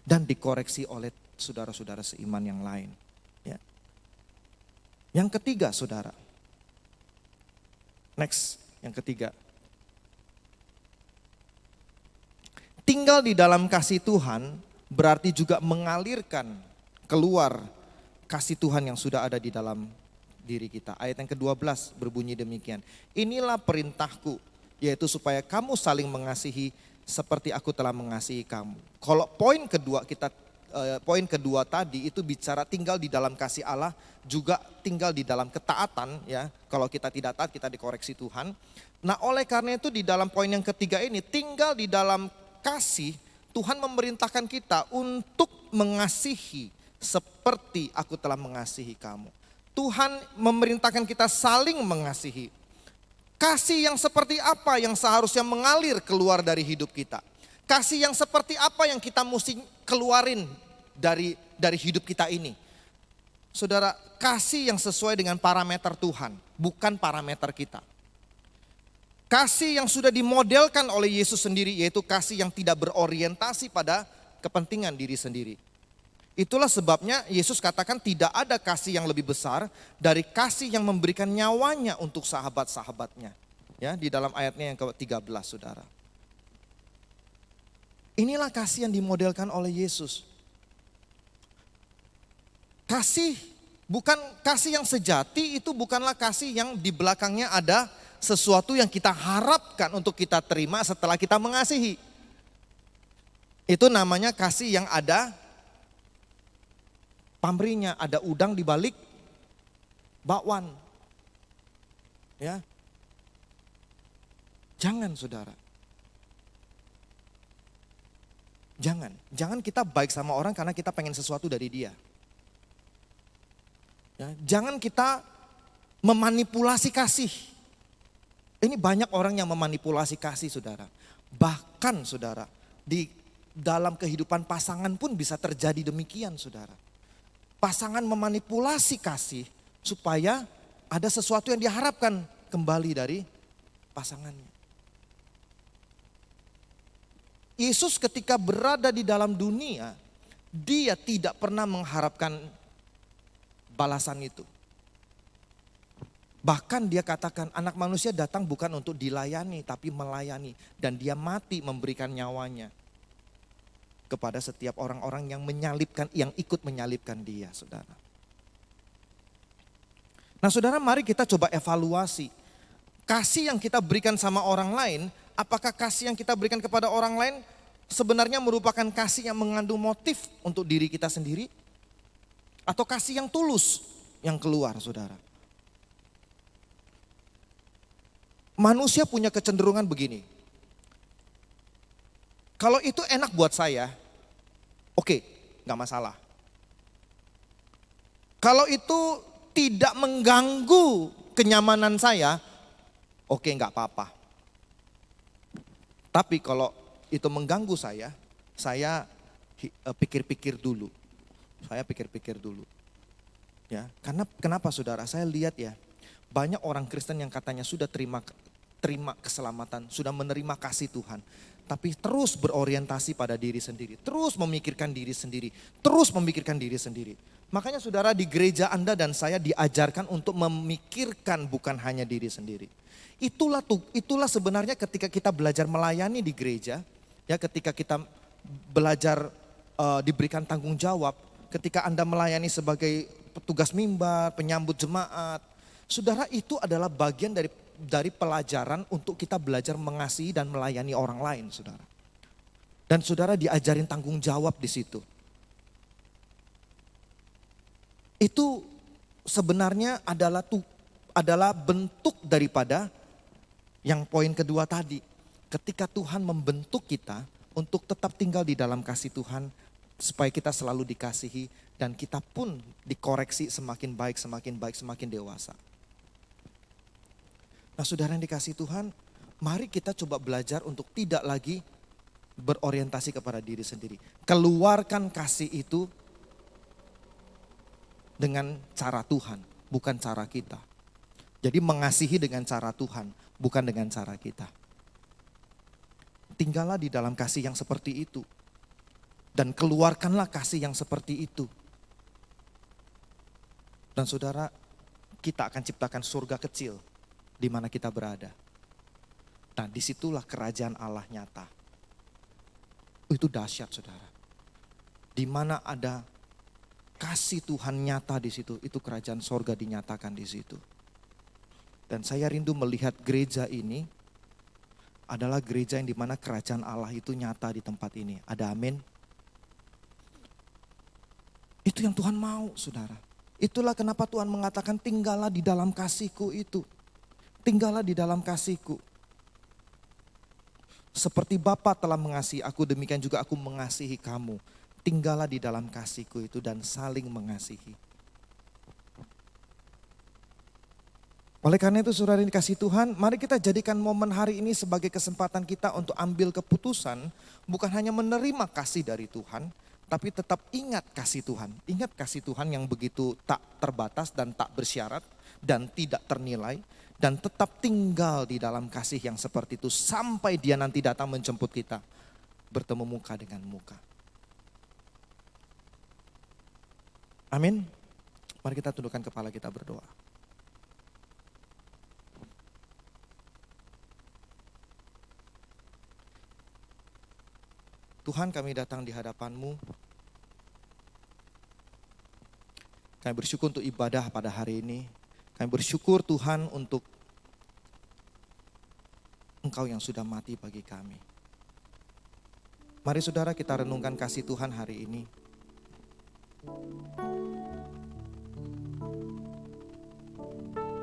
Dan dikoreksi oleh saudara-saudara seiman yang lain. Ya. Yang ketiga, saudara. Next, yang ketiga. Tinggal di dalam kasih Tuhan berarti juga mengalirkan keluar kasih Tuhan yang sudah ada di dalam diri kita. Ayat yang ke-12 berbunyi demikian. Inilah perintahku, yaitu supaya kamu saling mengasihi seperti aku telah mengasihi kamu. Kalau poin kedua tadi itu bicara tinggal di dalam kasih Allah, juga tinggal di dalam ketaatan ya. Kalau kita tidak taat kita dikoreksi Tuhan. Nah, oleh karena itu di dalam poin yang ketiga ini tinggal di dalam kasih, Tuhan memerintahkan kita untuk mengasihi seperti aku telah mengasihi kamu. Tuhan memerintahkan kita saling mengasihi. Kasih yang seperti apa yang seharusnya mengalir keluar dari hidup kita? Kasih yang seperti apa yang kita mesti keluarin dari hidup kita ini? Saudara, kasih yang sesuai dengan parameter Tuhan, bukan parameter kita. Kasih yang sudah dimodelkan oleh Yesus sendiri, yaitu kasih yang tidak berorientasi pada kepentingan diri sendiri. Itulah sebabnya Yesus katakan tidak ada kasih yang lebih besar dari kasih yang memberikan nyawanya untuk sahabat-sahabatnya. Ya, di dalam ayatnya yang ke-13, saudara. Inilah kasih yang dimodelkan oleh Yesus. Kasih, bukan kasih yang sejati, itu bukanlah kasih yang di belakangnya ada sesuatu yang kita harapkan untuk kita terima setelah kita mengasihi. Itu namanya kasih yang ada pamrihnya, ada udang di balik bakwan. Ya. Jangan, saudara. Jangan kita baik sama orang karena kita pengen sesuatu dari dia. Ya, jangan kita memanipulasi kasih. Ini banyak orang yang memanipulasi kasih, saudara. Bahkan, saudara, di dalam kehidupan pasangan pun bisa terjadi demikian, saudara. Pasangan memanipulasi kasih supaya ada sesuatu yang diharapkan kembali dari pasangannya. Yesus ketika berada di dalam dunia, dia tidak pernah mengharapkan balasan itu. Bahkan dia katakan anak manusia datang bukan untuk dilayani tapi melayani. Dan dia mati memberikan nyawanya kepada setiap orang-orang yang ikut menyalibkan dia, saudara. Nah, saudara, mari kita coba evaluasi. Kasih yang kita berikan sama orang lain, apakah kasih yang kita berikan kepada orang lain sebenarnya merupakan kasih yang mengandung motif untuk diri kita sendiri? Atau kasih yang tulus yang keluar, saudara? Manusia punya kecenderungan begini. Kalau itu enak buat saya, oke, gak masalah. Kalau itu tidak mengganggu kenyamanan saya, oke, gak apa-apa. Tapi kalau itu mengganggu saya pikir-pikir dulu. Saya pikir-pikir dulu. Ya, karena kenapa, saudara? Saya lihat ya, banyak orang Kristen yang katanya sudah terima keselamatan, sudah menerima kasih Tuhan. Tapi terus berorientasi pada diri sendiri, terus memikirkan diri sendiri, Makanya, saudara, di gereja Anda dan saya diajarkan untuk memikirkan bukan hanya diri sendiri. Itulah sebenarnya ketika kita belajar melayani di gereja, ya, ketika kita belajar diberikan tanggung jawab, ketika Anda melayani sebagai petugas mimbar, penyambut jemaat, saudara, itu adalah bagian dari pelajaran untuk kita belajar mengasihi dan melayani orang lain, saudara. Dan saudara diajarin tanggung jawab di situ. Itu sebenarnya adalah bentuk daripada yang poin kedua tadi. Ketika Tuhan membentuk kita untuk tetap tinggal di dalam kasih Tuhan, supaya kita selalu dikasihi dan kita pun dikoreksi semakin baik, semakin dewasa. Nah, saudara yang dikasihi Tuhan, mari kita coba belajar untuk tidak lagi berorientasi kepada diri sendiri. Keluarkan kasih itu dengan cara Tuhan, bukan cara kita. Jadi mengasihi dengan cara Tuhan, bukan dengan cara kita. Tinggallah di dalam kasih yang seperti itu. Dan keluarkanlah kasih yang seperti itu. Dan saudara, kita akan ciptakan surga kecil di mana kita berada. Nah, disitulah kerajaan Allah nyata. Itu dahsyat, saudara. Di mana ada kasih Tuhan nyata di situ, itu kerajaan sorga dinyatakan di situ. Dan saya rindu melihat gereja ini adalah gereja yang di mana kerajaan Allah itu nyata di tempat ini. Ada amin? Itu yang Tuhan mau, saudara. Itulah kenapa Tuhan mengatakan tinggallah di dalam kasihku itu. Tinggallah di dalam kasihku. Seperti Bapa telah mengasihi aku, demikian juga aku mengasihi kamu. Tinggallah di dalam kasihku itu dan saling mengasihi. Oleh karena itu saudara yang dikasihi Tuhan, mari kita jadikan momen hari ini sebagai kesempatan kita untuk ambil keputusan. Bukan hanya menerima kasih dari Tuhan, tapi tetap ingat kasih Tuhan. Ingat kasih Tuhan yang begitu tak terbatas dan tak bersyarat dan tidak ternilai. Dan tetap tinggal di dalam kasih yang seperti itu sampai dia nanti datang menjemput kita. Bertemu muka dengan muka. Amin. Mari kita tundukkan kepala kita berdoa. Tuhan, kami datang di hadapan-Mu. Kami bersyukur untuk ibadah pada hari ini. Kami bersyukur Tuhan untuk Engkau yang sudah mati bagi kami. Mari saudara kita renungkan kasih Tuhan hari ini.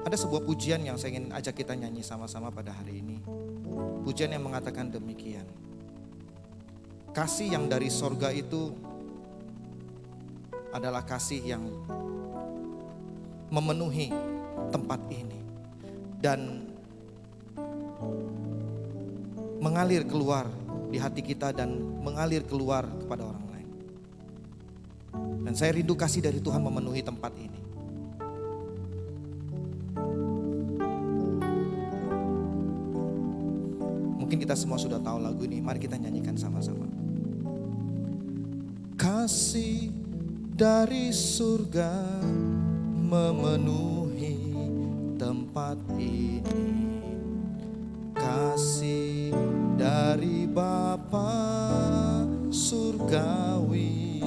Ada sebuah pujian yang saya ingin ajak kita nyanyi sama-sama pada hari ini. Pujian yang mengatakan demikian. Kasih yang dari sorga itu adalah kasih yang memenuhi tempat ini. Dan mengalir keluar di hati kita dan mengalir keluar kepada orang lain. Dan saya rindu kasih dari Tuhan memenuhi tempat ini. Mungkin kita semua sudah tahu lagu ini, mari kita nyanyikan sama-sama. Kasih dari surga memenuhi tempat ini. Kasih dari Bapa surgawi.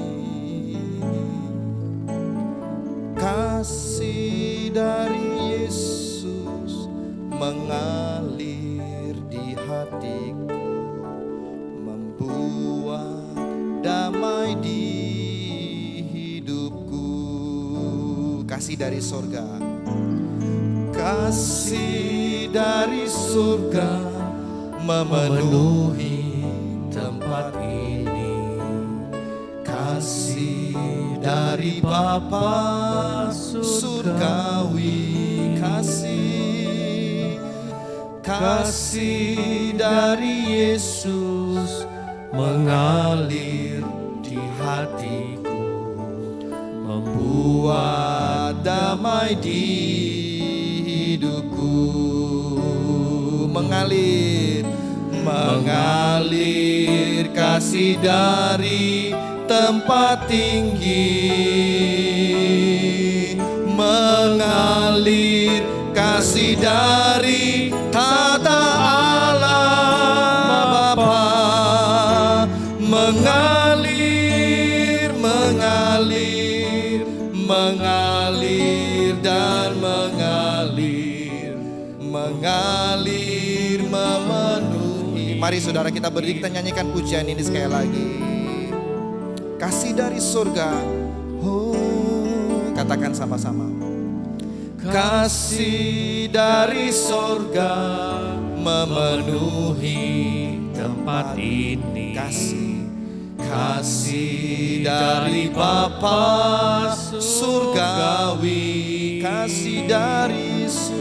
Kasih dari Yesus mengalir di hatiku, membuat damai di hidupku. Kasih dari surga. Kasih dari surga memenuhi tempat ini. Kasih dari Bapa surgawi. Kasih dari Yesus mengalir di hatiku, membuat damai di hidupku. Mengalir kasih dari tempat tinggi, mengalir kasih dari tata Allah Bapa, mengalir dan mengalir mengalir memenuhi. Mari saudara kita berdiri, kita nyanyikan pujian ini sekali lagi. Kasih dari surga, oh, katakan sama-sama. Kasih dari surga memenuhi tempat ini. Kasih dari Bapa surgawi, kasih dari Yesus,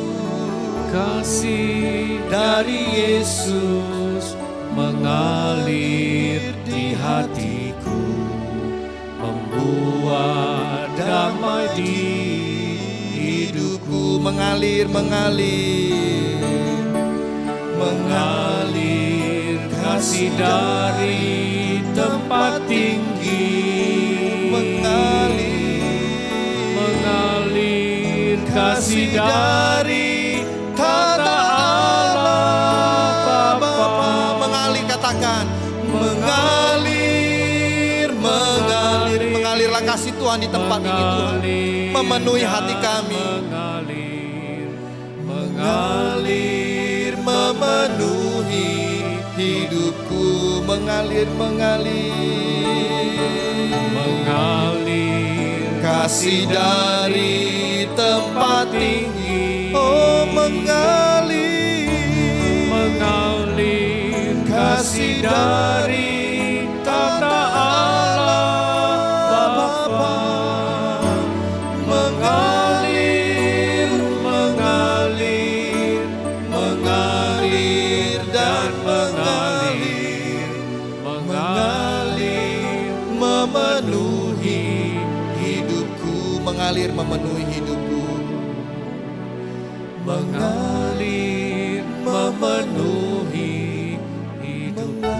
Kasih dari Yesus mengalir di hatiku, membuat damai di hidupku. Mengalir, mengalir, mengalir kasih dari tempat tinggi, mengalir kasih dari tata Allah Bapa. Mengalir, katakan mengalir, mengalir, mengalirlah kasih Tuhan di tempat ini Tuhan, memenuhi hati kami. Mengalir, memenuhi hidupku. Mengalir, Mengalir kasih dari tempat tinggi. Oh, mengalir kasih dari tata Allah Bapa. Mengalir dan mengalir, memenuhi hidupku. Mengalir, memenuhi hidupku. mengalir memenuhi hidupku.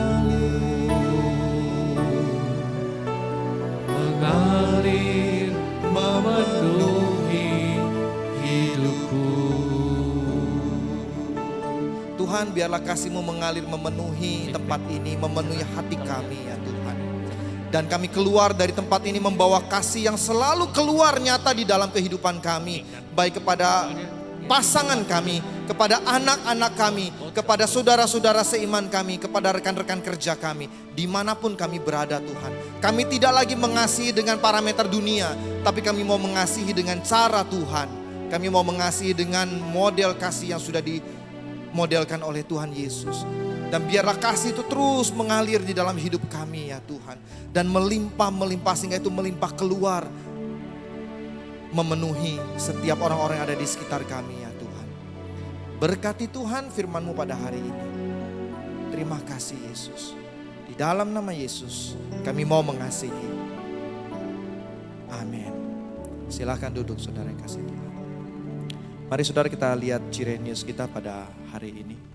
Mengalir memenuhi hidupku. Tuhan, biarlah kasih-Mu mengalir memenuhi tempat ini, memenuhi hati kami ya Tuhan. Dan kami keluar dari tempat ini membawa kasih yang selalu keluar nyata di dalam kehidupan kami. Baik kepada pasangan kami, kepada anak-anak kami, kepada saudara-saudara seiman kami, kepada rekan-rekan kerja kami. Dimanapun kami berada Tuhan. Kami tidak lagi mengasihi dengan parameter dunia, tapi kami mau mengasihi dengan cara Tuhan. Kami mau mengasihi dengan model kasih yang sudah dimodelkan oleh Tuhan Yesus. Dan biarlah kasih itu terus mengalir di dalam hidup kami ya Tuhan. Dan melimpah sehingga itu melimpah keluar. Memenuhi setiap orang-orang yang ada di sekitar kami ya Tuhan. Berkati Tuhan firman-Mu pada hari ini. Terima kasih Yesus. Di dalam nama Yesus kami mau mengasihi. Amin. Silakan duduk saudara yang kasih Tuhan. Mari saudara kita lihat Cirenius kita pada hari ini.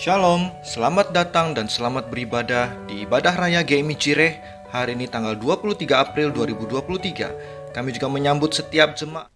Shalom, selamat datang dan selamat beribadah di Ibadah Raya GMI Cireh hari ini tanggal 23 April 2023. Kami juga menyambut setiap jemaat.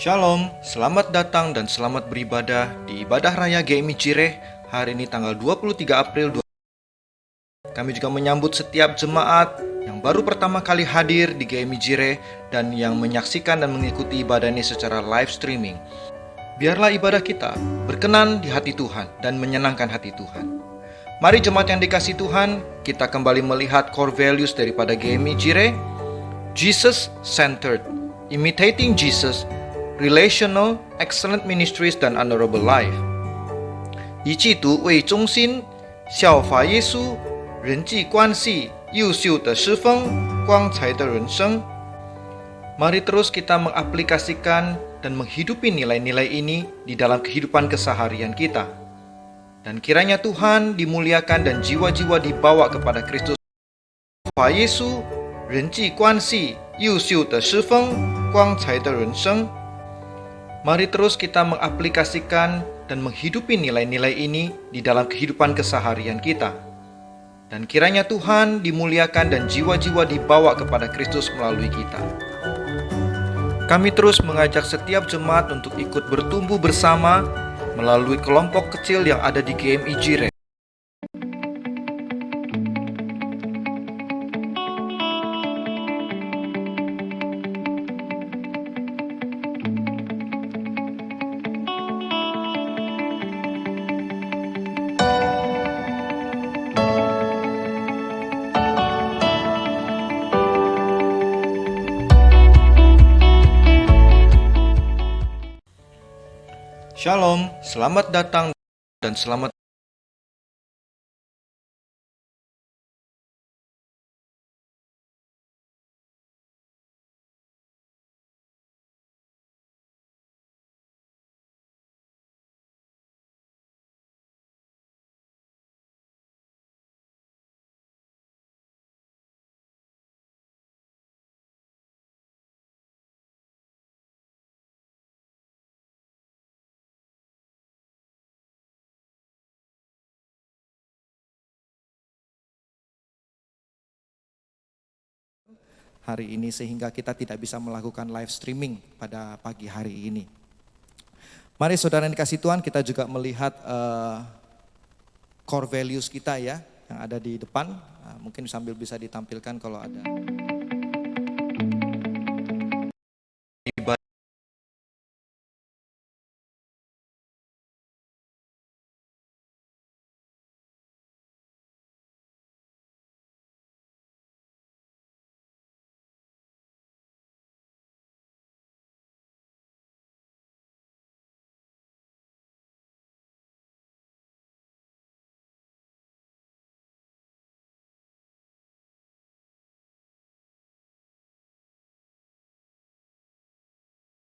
Shalom, selamat datang dan selamat beribadah di Ibadah Raya GMI Cireh hari ini tanggal 23 April 2023. Kami juga menyambut setiap jemaat yang baru pertama kali hadir di GMI Cireh dan yang menyaksikan dan mengikuti ibadah ini secara live streaming. Biarlah ibadah kita berkenan di hati Tuhan dan menyenangkan hati Tuhan. Mari jemaat yang dikasihi Tuhan, kita kembali melihat core values daripada GMI Cireh. Jesus centered, imitating Jesus, relational, excellent ministries, dan honorable life. 以基督为中心，效法耶稣，人际关系优秀的师风，光彩的人生。Mari terus kita mengaplikasikan dan menghidupi nilai-nilai ini di dalam kehidupan keseharian kita. Dan kiranya Tuhan dimuliakan dan jiwa-jiwa dibawa kepada Kristus. 华耶稣人际关系优秀的师风，光彩的人生。Mari terus kita mengaplikasikan dan menghidupi nilai-nilai ini di dalam kehidupan keseharian kita. Dan kiranya Tuhan dimuliakan dan jiwa-jiwa dibawa kepada Kristus melalui kita. Kami terus mengajak setiap jemaat untuk ikut bertumbuh bersama melalui kelompok kecil yang ada di GMI Jire. Shalom, selamat datang dan selamat hari ini sehingga kita tidak bisa melakukan live streaming pada pagi hari ini. Mari saudara yang dikasih Tuhan, kita juga melihat core values kita ya yang ada di depan. Mungkin sambil bisa ditampilkan kalau ada.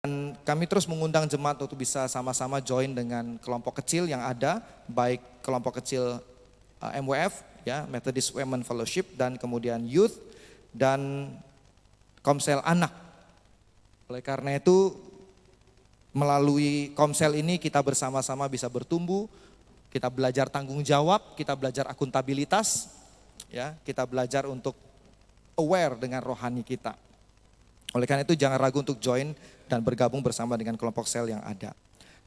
Dan kami terus mengundang jemaat untuk bisa sama-sama join dengan kelompok kecil yang ada, baik kelompok kecil MWF, ya, Methodist Women Fellowship, dan kemudian Youth, dan Komsel Anak. Oleh karena itu, melalui Komsel ini kita bersama-sama bisa bertumbuh, kita belajar tanggung jawab, kita belajar akuntabilitas, ya, kita belajar untuk aware dengan rohani kita. Oleh karena itu jangan ragu untuk join dan bergabung bersama dengan kelompok sel yang ada.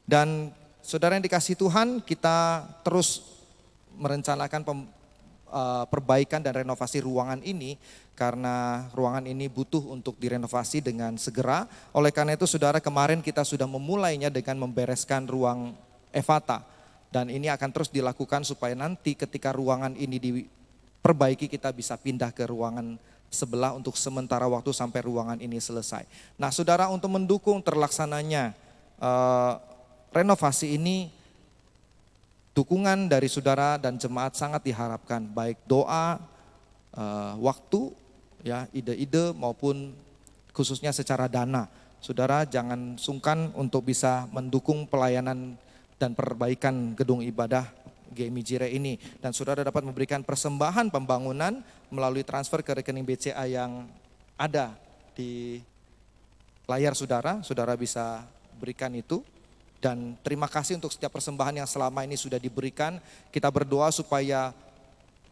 Dan saudara yang dikasih Tuhan, kita terus merencanakan perbaikan dan renovasi ruangan ini karena ruangan ini butuh untuk direnovasi dengan segera. Oleh karena itu saudara, kemarin kita sudah memulainya dengan membereskan ruang Evata. Dan ini akan terus dilakukan supaya nanti ketika ruangan ini diperbaiki kita bisa pindah ke ruangan sebelah untuk sementara waktu sampai ruangan ini selesai. Nah saudara, untuk mendukung terlaksananya renovasi ini, dukungan dari saudara dan jemaat sangat diharapkan, baik doa, waktu, ya, ide-ide maupun khususnya secara dana. Saudara jangan sungkan untuk bisa mendukung pelayanan dan perbaikan gedung ibadah GMI Jire ini, dan saudara dapat memberikan persembahan pembangunan melalui transfer ke rekening BCA yang ada di layar saudara. Saudara bisa berikan itu, dan terima kasih untuk setiap persembahan yang selama ini sudah diberikan. Kita berdoa supaya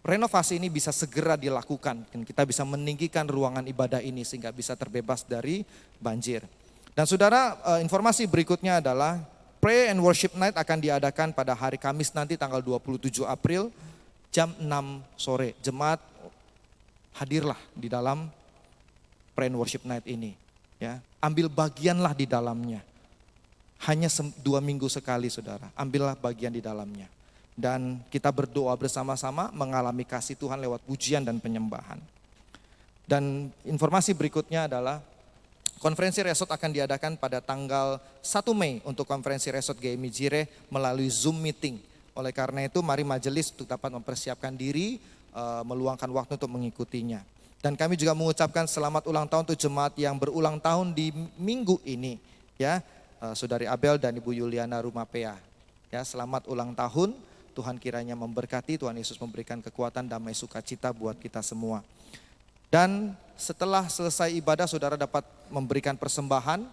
renovasi ini bisa segera dilakukan dan kita bisa meninggikan ruangan ibadah ini sehingga bisa terbebas dari banjir. Dan saudara, informasi berikutnya adalah Pray and Worship Night akan diadakan pada hari Kamis nanti tanggal 27 April jam 6 sore. Jemaat hadirlah di dalam Pray and Worship Night ini, ya. Ambil bagianlah di dalamnya. Hanya 2 minggu sekali saudara, ambillah bagian di dalamnya. Dan kita berdoa bersama-sama mengalami kasih Tuhan lewat pujian dan penyembahan. Dan informasi berikutnya adalah konferensi resort akan diadakan pada tanggal 1 Mei untuk konferensi resort GMI Jire melalui Zoom meeting. Oleh karena itu mari majelis untuk dapat mempersiapkan diri meluangkan waktu untuk mengikutinya. Dan kami juga mengucapkan selamat ulang tahun untuk jemaat yang berulang tahun di minggu ini, ya, Saudari Abel dan Ibu Yuliana Rumapea. Ya, selamat ulang tahun. Tuhan kiranya memberkati, Tuhan Yesus memberikan kekuatan, damai, sukacita buat kita semua. Dan setelah selesai ibadah, saudara dapat memberikan persembahan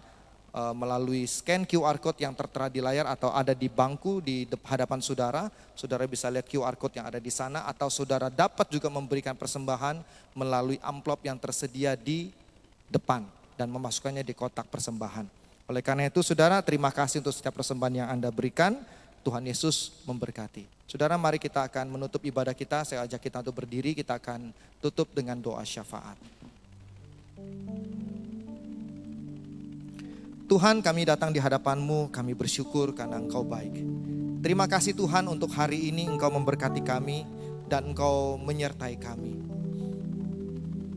melalui scan QR Code yang tertera di layar atau ada di bangku di hadapan saudara. Saudara bisa lihat QR Code yang ada di sana, atau saudara dapat juga memberikan persembahan melalui amplop yang tersedia di depan dan memasukkannya di kotak persembahan. Oleh karena itu saudara, terima kasih untuk setiap persembahan yang Anda berikan. Tuhan Yesus memberkati. Saudara, mari kita akan menutup ibadah kita. Saya ajak kita untuk berdiri, kita akan tutup dengan doa syafaat. Tuhan, kami datang di hadapan-Mu, kami bersyukur karena Engkau baik. Terima kasih Tuhan untuk hari ini Engkau memberkati kami dan Engkau menyertai kami.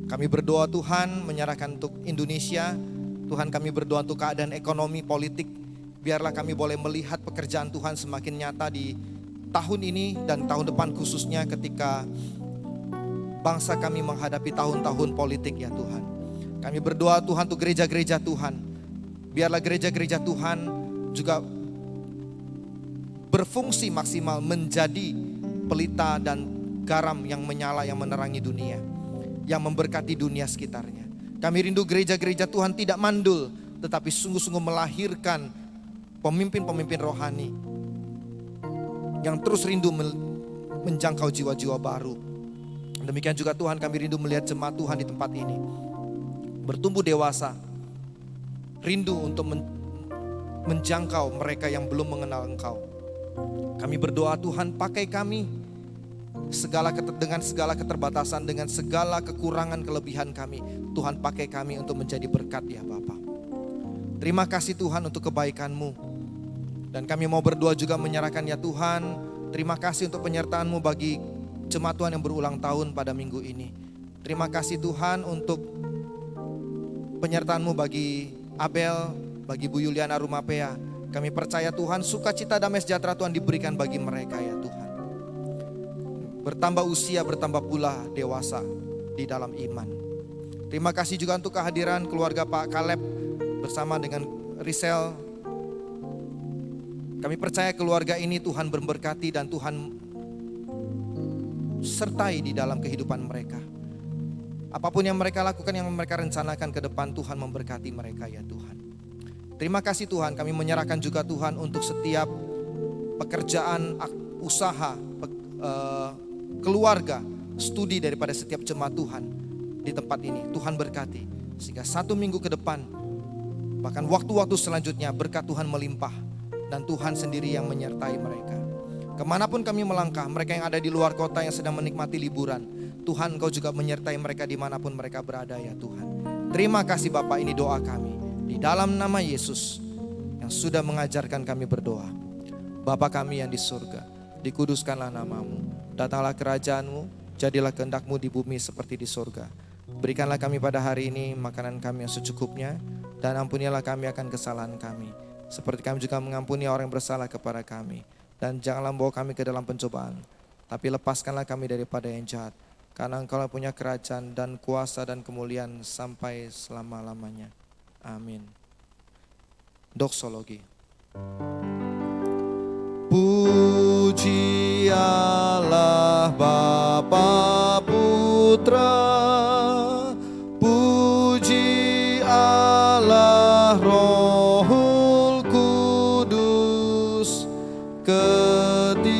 Kami berdoa Tuhan, menyerahkan untuk Indonesia. Tuhan, kami berdoa untuk keadaan ekonomi, politik. Biarlah kami boleh melihat pekerjaan Tuhan semakin nyata di tahun ini dan tahun depan, khususnya ketika bangsa kami menghadapi tahun-tahun politik ya Tuhan. Kami berdoa Tuhan untuk gereja-gereja Tuhan. Biarlah gereja-gereja Tuhan juga berfungsi maksimal menjadi pelita dan garam yang menyala, yang menerangi dunia, yang memberkati dunia sekitarnya. Kami rindu gereja-gereja Tuhan tidak mandul, tetapi sungguh-sungguh melahirkan pemimpin-pemimpin rohani yang terus rindu menjangkau jiwa-jiwa baru. Demikian juga Tuhan, kami rindu melihat jemaat Tuhan di tempat ini bertumbuh dewasa, rindu untuk menjangkau mereka yang belum mengenal Engkau. Kami berdoa Tuhan, pakai kami dengan segala keterbatasan, dengan segala kekurangan kelebihan kami. Tuhan, pakai kami untuk menjadi berkat ya Bapa. Terima kasih Tuhan untuk kebaikan-Mu. Dan kami mau berdoa juga menyerahkan ya Tuhan, terima kasih untuk penyertaan-Mu bagi jemaat Tuhan yang berulang tahun pada minggu ini. Terima kasih Tuhan untuk penyertaan-Mu bagi Abel, bagi Bu Yuliana Rumapea. Kami percaya Tuhan, sukacita damai sejahtera Tuhan diberikan bagi mereka ya Tuhan. Bertambah usia, bertambah pula dewasa di dalam iman. Terima kasih juga untuk kehadiran keluarga Pak Kaleb bersama dengan Risel. Kami percaya keluarga ini Tuhan memberkati dan Tuhan sertai di dalam kehidupan mereka. Apapun yang mereka lakukan, yang mereka rencanakan ke depan, Tuhan memberkati mereka ya Tuhan. Terima kasih Tuhan, kami menyerahkan juga Tuhan untuk setiap pekerjaan, usaha, keluarga, studi daripada setiap jemaat Tuhan di tempat ini. Tuhan berkati, sehingga 1 minggu ke depan, bahkan waktu-waktu selanjutnya berkat Tuhan melimpah. Dan Tuhan sendiri yang menyertai mereka. Kemanapun kami melangkah, mereka yang ada di luar kota yang sedang menikmati liburan, Tuhan Engkau juga menyertai mereka dimanapun mereka berada ya Tuhan. Terima kasih Bapak, ini doa kami di dalam nama Yesus yang sudah mengajarkan kami berdoa. Bapa kami yang di surga, dikuduskanlah namamu, datanglah kerajaan-Mu, jadilah kehendak-Mu di bumi seperti di surga. Berikanlah kami pada hari ini makanan kami yang secukupnya, dan ampunilah kami akan kesalahan kami, seperti kami juga mengampuni orang yang bersalah kepada kami. Dan janganlah membawa kami ke dalam pencobaan, tapi lepaskanlah kami daripada yang jahat. Karena Engkau punya kerajaan dan kuasa dan kemuliaan sampai selama-lamanya. Amin. Doksologi. Puji Allah Bapa Putra, puji Allah Rohul Kudus, ketiganya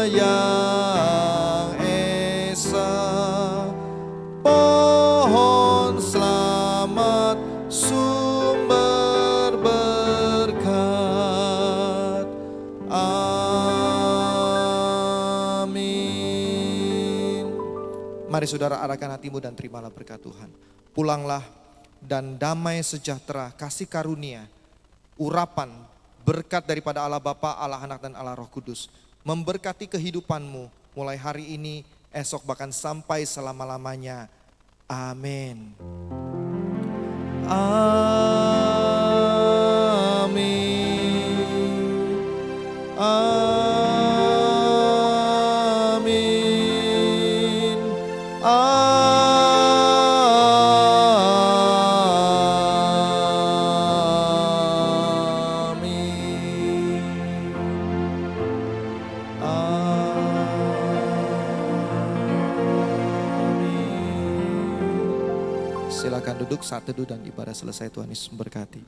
yang esa. Pohon selamat, sumber berkat. Amin. Mari saudara, arahkan hatimu dan terimalah berkat Tuhan. Pulanglah dan damai sejahtera, kasih karunia, urapan, berkat daripada Allah Bapa, Allah Anak dan Allah Roh Kudus memberkati kehidupanmu mulai hari ini, esok, bahkan sampai selama-lamanya. Amin. Amin. Amin. Silakan duduk, saat teduh dan ibadah selesai. Tuhan Yesus memberkati.